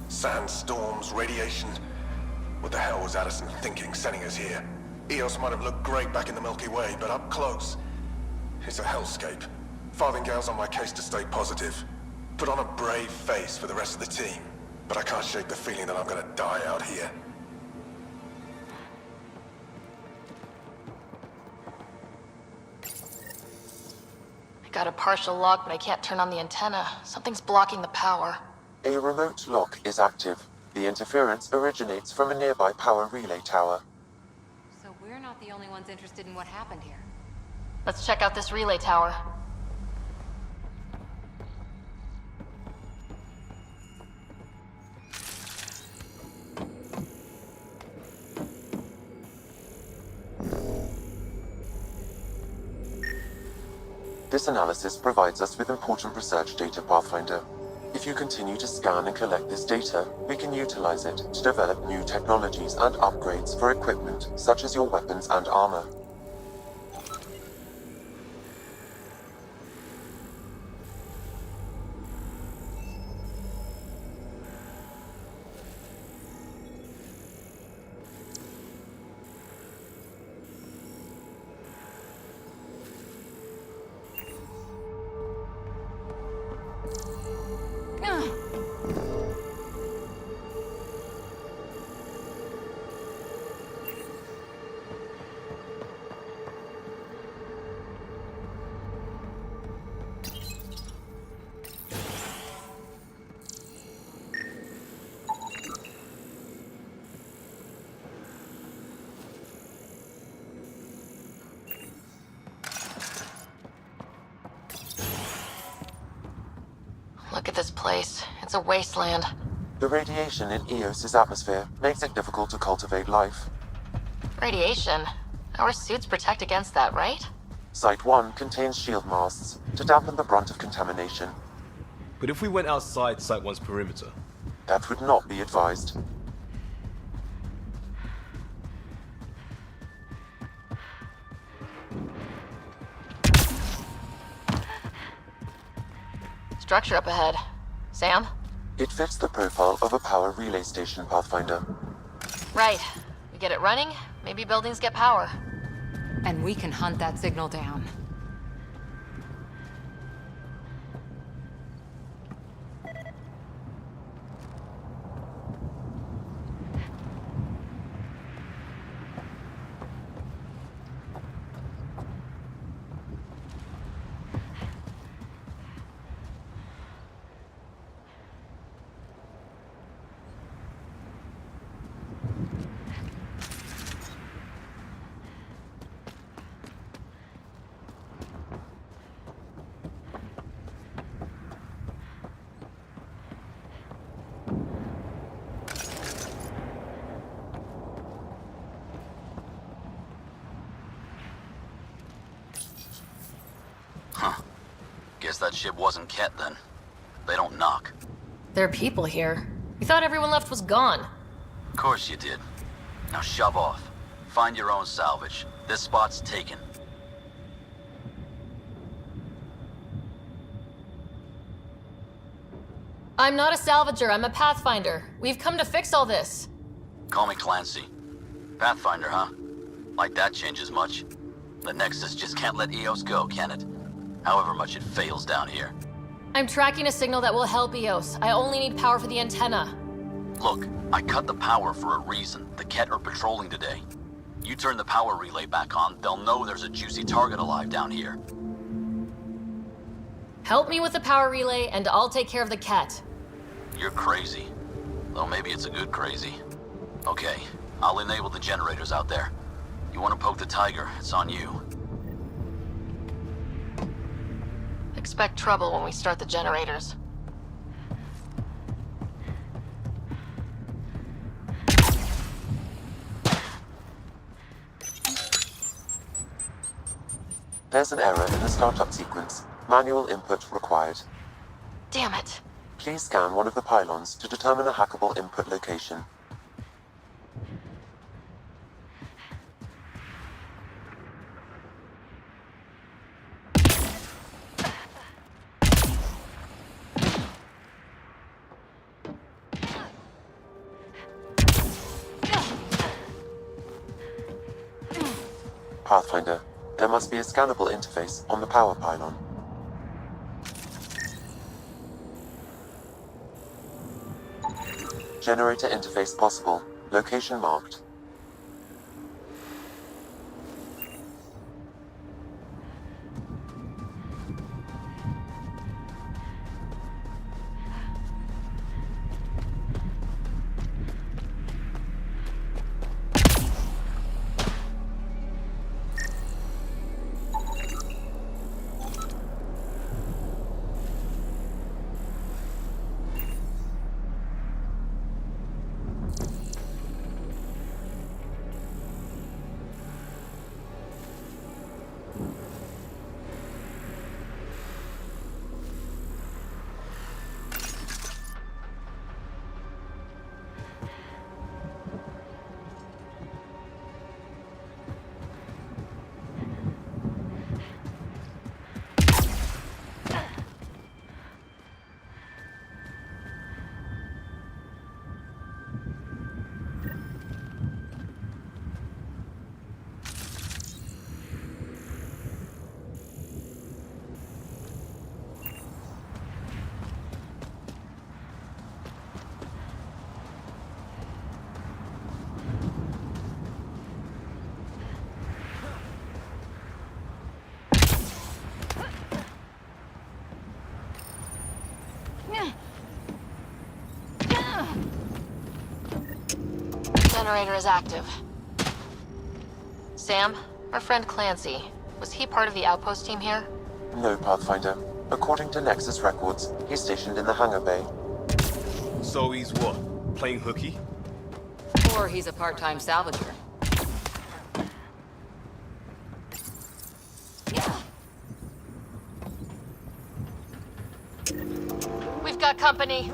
Sandstorms, radiation. What the hell was Addison thinking sending us here? Eos might have looked great back in the Milky Way, but up close, it's a hellscape. Farthingale's on my case to stay positive. Put on a brave face for the rest of the team, but I can't shake the feeling that I'm gonna die out here. I got a partial lock, but I can't turn on the antenna. Something's blocking the power. A remote lock is active. The interference originates from a nearby power relay tower. So we're not the only ones interested in what happened here. Let's check out this relay tower. This analysis provides us with important research data, Pathfinder. If you continue to scan and collect this data, we can utilize it to develop new technologies and upgrades for equipment, such as your weapons and armor. Look at this place. It's a wasteland. The radiation in Eos's atmosphere makes it difficult to cultivate life. Radiation? Our suits protect against that, right? Site 1 contains shield masts to dampen the brunt of contamination. But if we went outside Site 1's perimeter? That would not be advised. Structure up ahead. Sam? It fits the profile of a power relay station, Pathfinder. Right. We get it running, maybe buildings get power. And we can hunt that signal down. Guess that ship wasn't Ket then. They don't knock. There are people here. We thought everyone left was gone. Of course you did. Now shove off. Find your own salvage. This spot's taken. I'm not a salvager, I'm a pathfinder. We've come to fix all this. Call me Clancy. Pathfinder, huh? Like that changes much. The Nexus just can't let EOS go, can it? However much it fails down here. I'm tracking a signal that will help EOS. I only need power for the antenna. Look, I cut the power for a reason. The Ket are patrolling today. You turn the power relay back on, they'll know there's a juicy target alive down here. Help me with the power relay, and I'll take care of the cat. You're crazy. Though maybe it's a good crazy. Okay, I'll enable the generators out there. You want to poke the tiger, it's on you. Expect trouble when we start the generators. There's an error in the startup sequence. Manual input required. Damn it. Please scan one of the pylons to determine a hackable input location. Pathfinder, there must be a scannable interface on the power pylon. Generator interface possible. Location marked. Generator is active. Sam, our friend Clancy, was he part of the outpost team here? No, Pathfinder. According to Nexus records, he's stationed in the hangar bay. So he's what? Playing hooky? Or he's a part-time salvager. We've got company.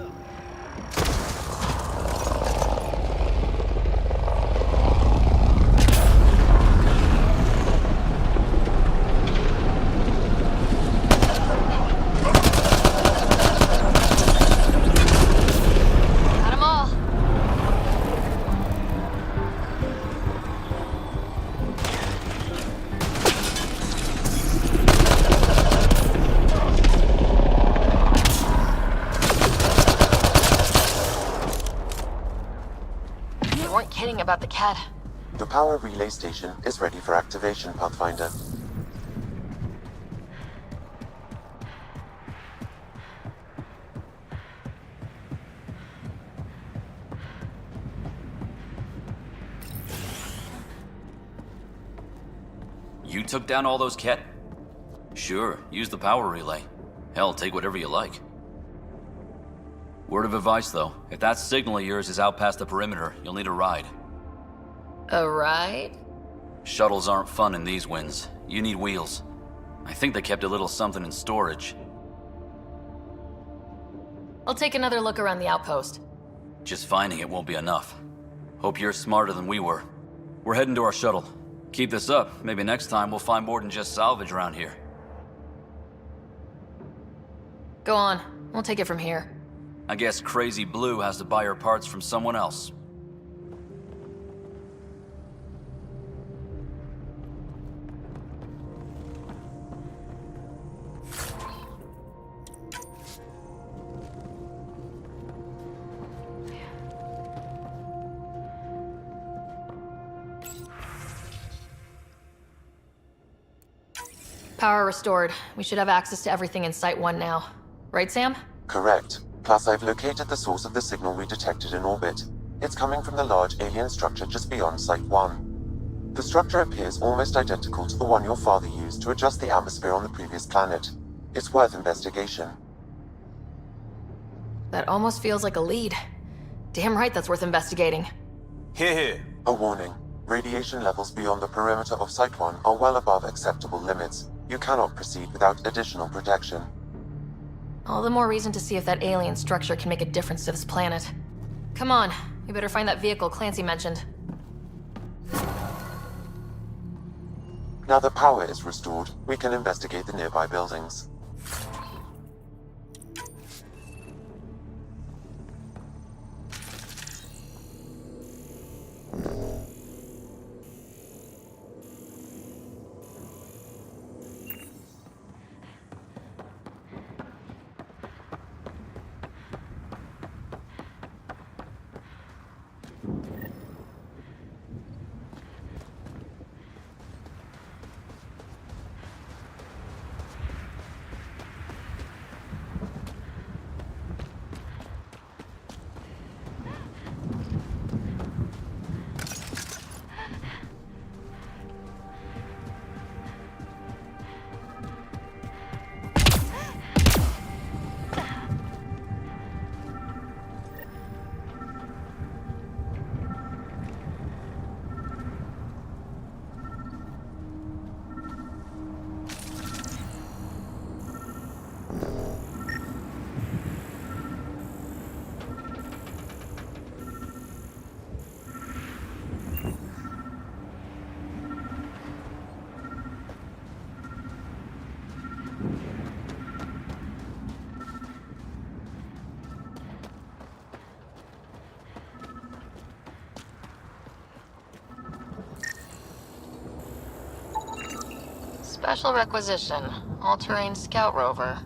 About the cat. The power relay station is ready for activation, Pathfinder. You took down all those Ket? Sure, use the power relay. Hell, take whatever you like. Word of advice, though. If that signal of yours is out past the perimeter, you'll need a ride. A ride? Shuttles aren't fun in these winds. You need wheels. I think they kept a little something in storage. I'll take another look around the outpost. Just finding it won't be enough. Hope you're smarter than we were. We're heading to our shuttle. Keep this up. Maybe next time we'll find more than just salvage around here. Go on. We'll take it from here. I guess Crazy Blue has to buy her parts from someone else. Power restored. We should have access to everything in Site 1 now. Right, Sam? Correct. Plus, I've located the source of the signal we detected in orbit. It's coming from the large alien structure just beyond Site 1. The structure appears almost identical to the one your father used to adjust the atmosphere on the previous planet. It's worth investigation. That almost feels like a lead. Damn right that's worth investigating. Here. A warning. Radiation levels beyond the perimeter of Site 1 are well above acceptable limits. You cannot proceed without additional protection. All the more reason to see if that alien structure can make a difference to this planet. Come on, we better find that vehicle Clancy mentioned. Now that power is restored, we can investigate the nearby buildings. Special requisition. All-terrain scout rover.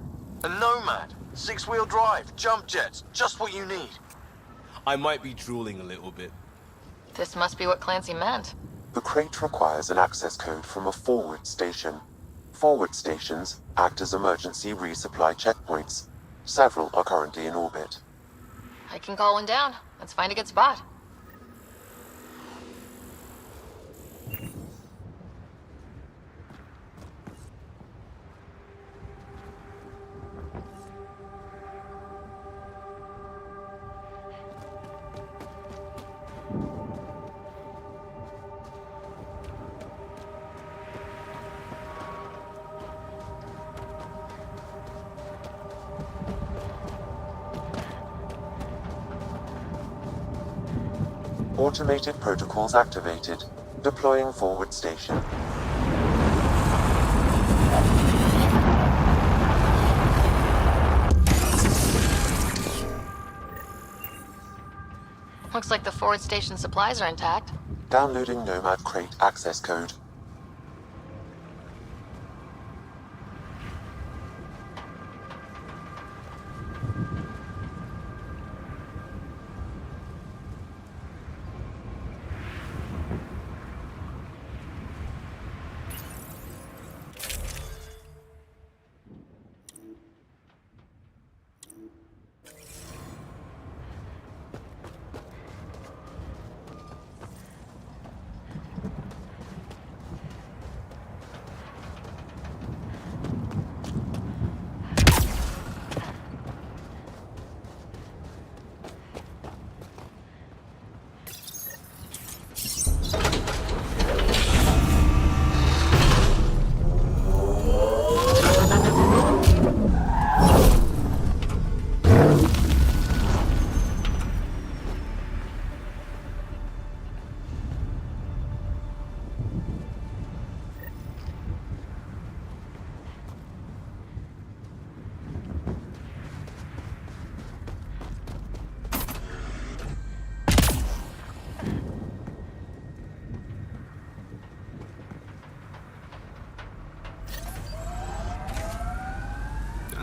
A Nomad. 6-wheel drive. Jump jets. Just what you need. I might be drooling a little bit. This must be what Clancy meant. The crate requires an access code from a forward station. Forward stations act as emergency resupply checkpoints. Several are currently in orbit. I can call one down. Let's find a good spot. Automated protocols activated. Deploying forward station. Looks like the forward station supplies are intact. Downloading Nomad crate access code.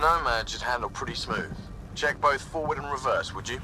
Nomad should handle pretty smooth. Check both forward and reverse, would you?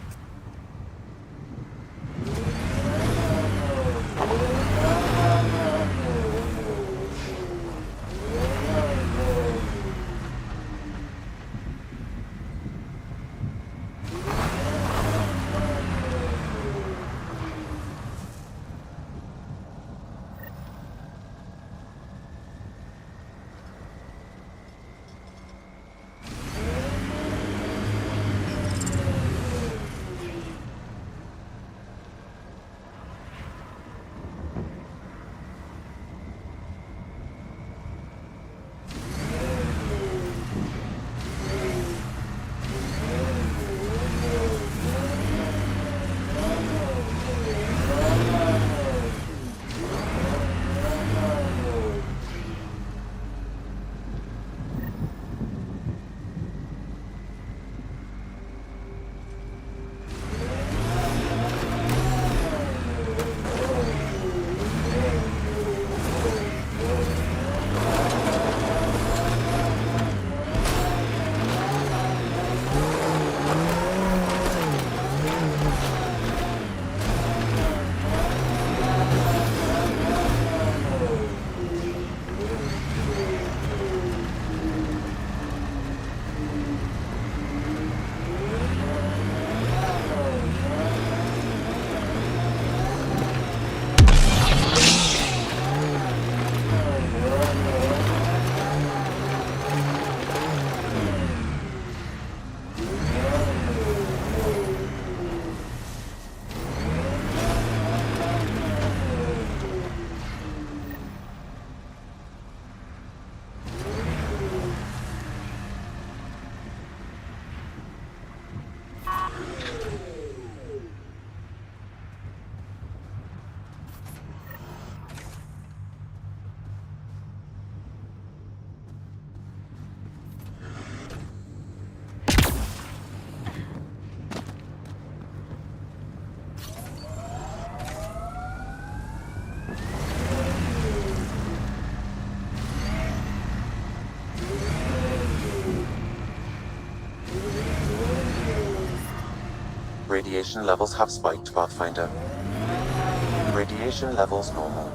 Radiation levels have spiked, Pathfinder. Radiation levels normal.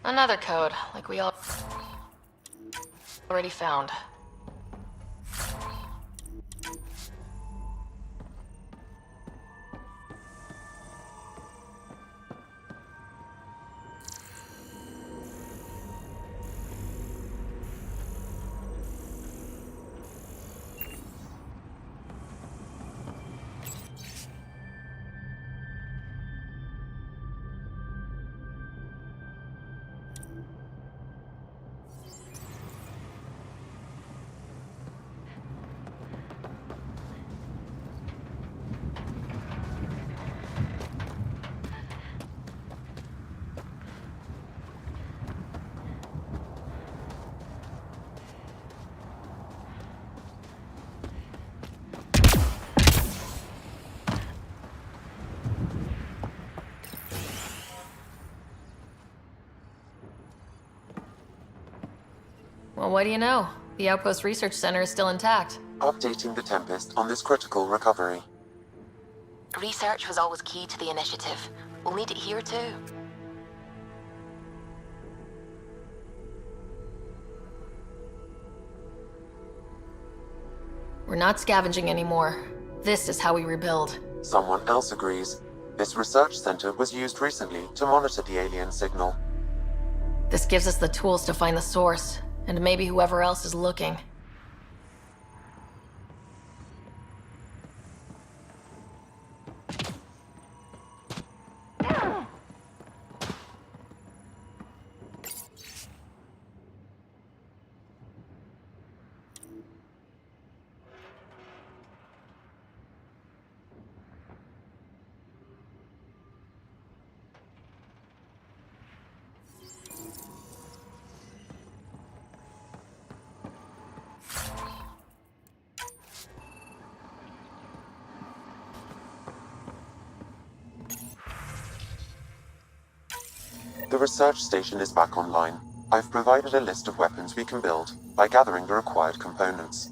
Another code, like we already found. Well, what do you know? The Outpost Research Center is still intact. Updating the Tempest on this critical recovery. Research was always key to the initiative. We'll need it here too. We're not scavenging anymore. This is how we rebuild. Someone else agrees. This research center was used recently to monitor the alien signal. This gives us the tools to find the source, and maybe whoever else is looking. The research station is back online. I've provided a list of weapons we can build by gathering the required components.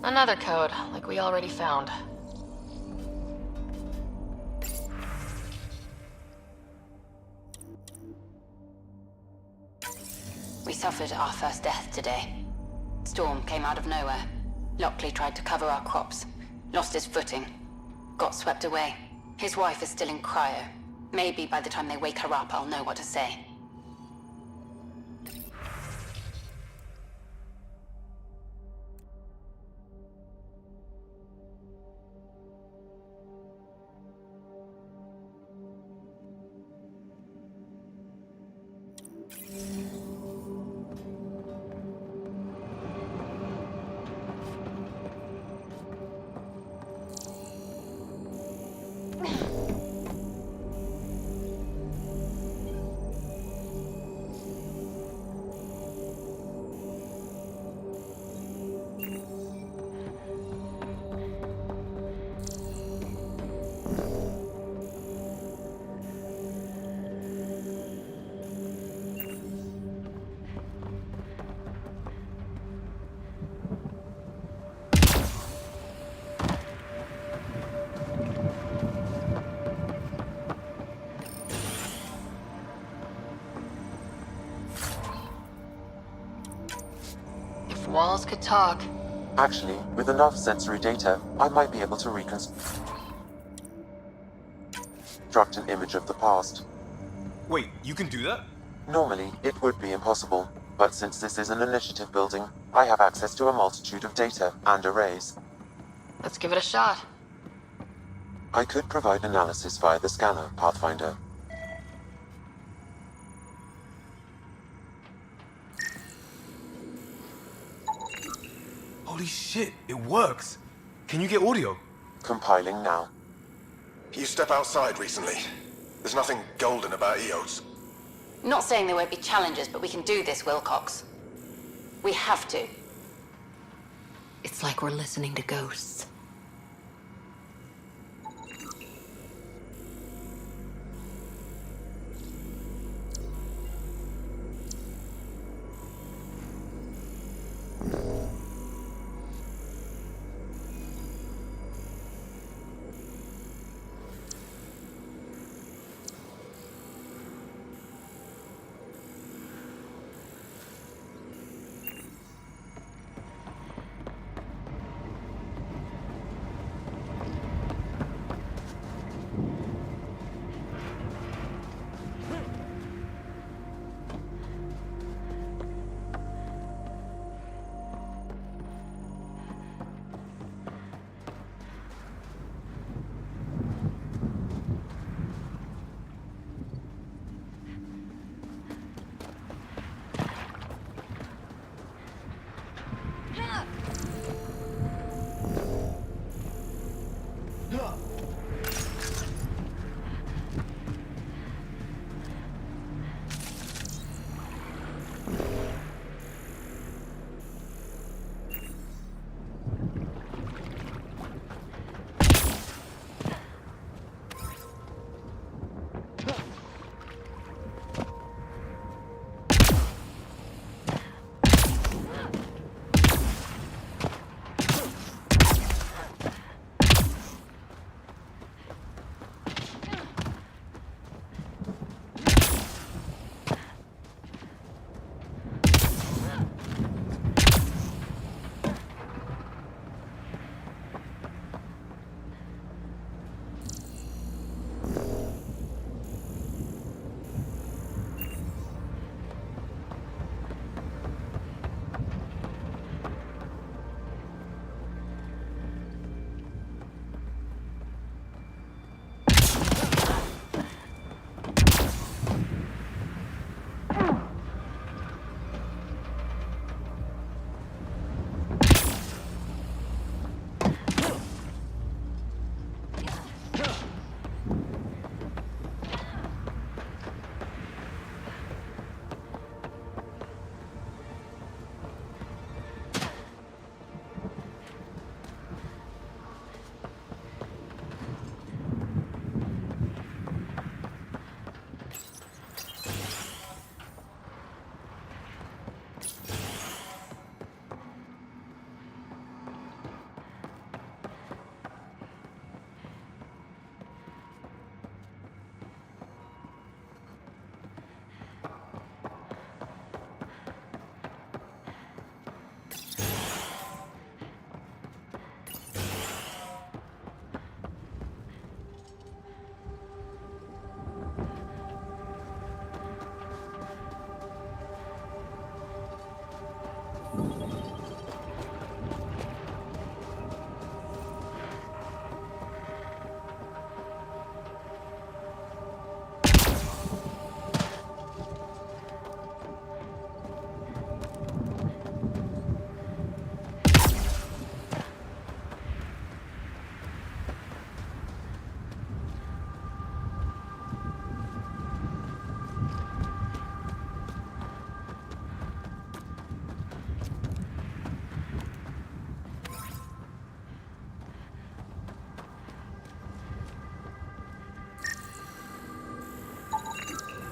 Another code, like we already found. We suffered our first death today. Storm came out of nowhere. Lockley tried to cover our crops. Lost his footing. Got swept away. His wife is still in cryo. Maybe by the time they wake her up, I'll know what to say. walls could talk. Actually, with enough sensory data, I might be able to reconstruct an image of the past. Wait, you can do that? Normally, it would be impossible, but since this is an initiative building, I have access to a multitude of data and arrays. Let's give it a shot. I could provide analysis via the scanner, Pathfinder. Holy shit, it works! Can you get audio? Compiling now. You step outside recently. There's nothing golden about Eos. Not saying there won't be challenges, but we can do this, Wilcox. We have to. It's like we're listening to ghosts.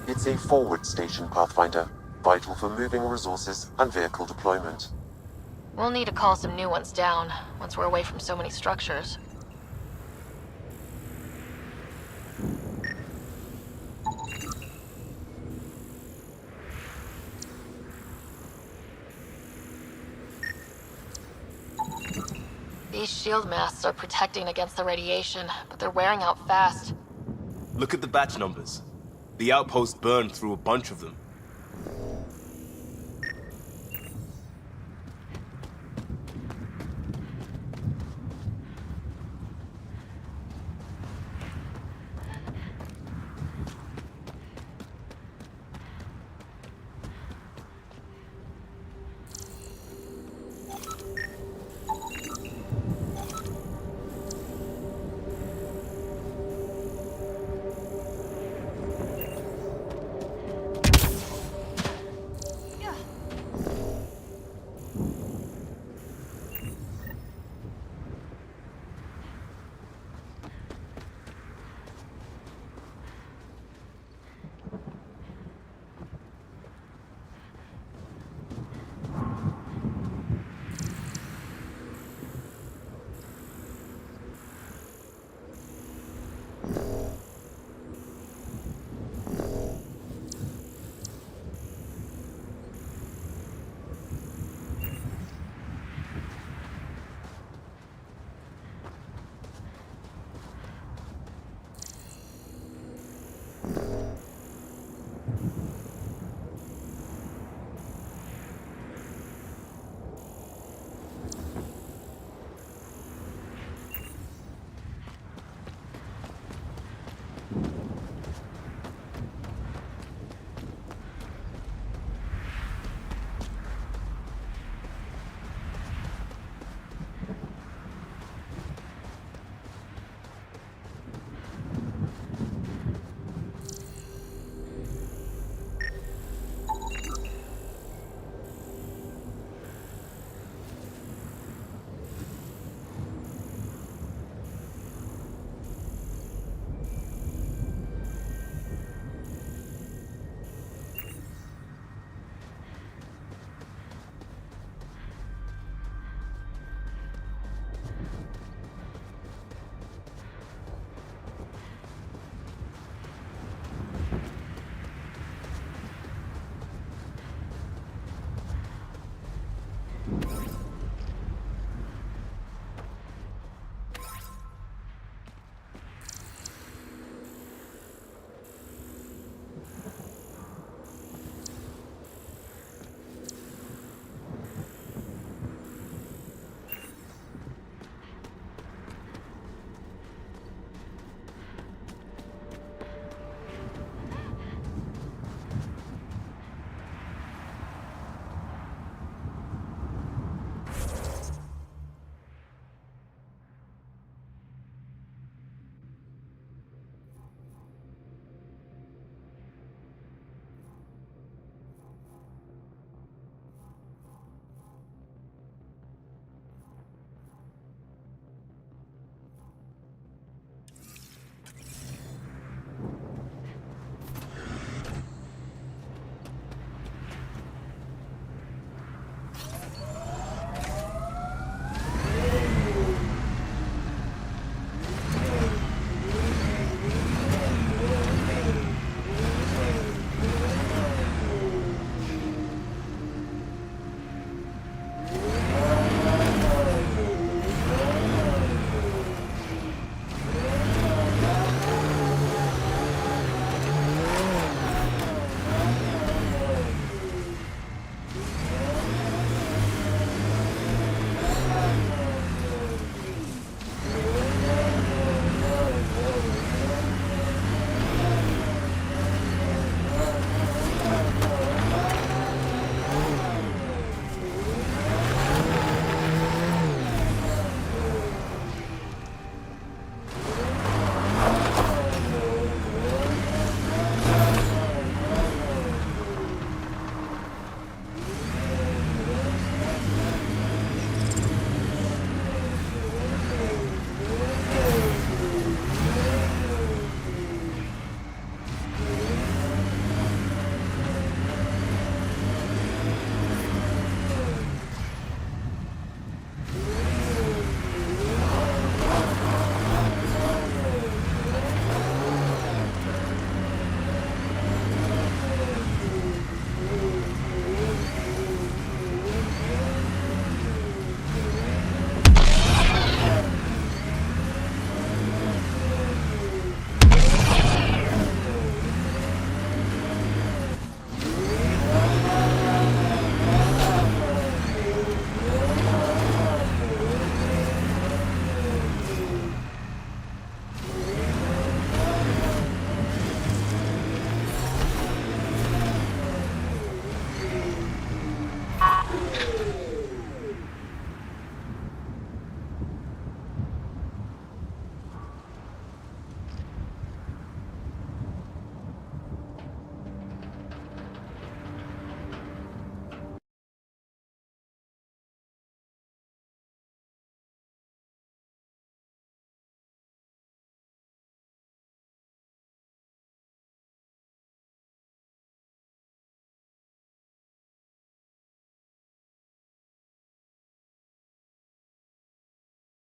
It's a forward station, Pathfinder, vital for moving resources and vehicle deployment. We'll need to call some new ones down, once we're away from so many structures. shield masts are protecting against the radiation, but they're wearing out fast. Look at the batch numbers. The outpost burned through a bunch of them.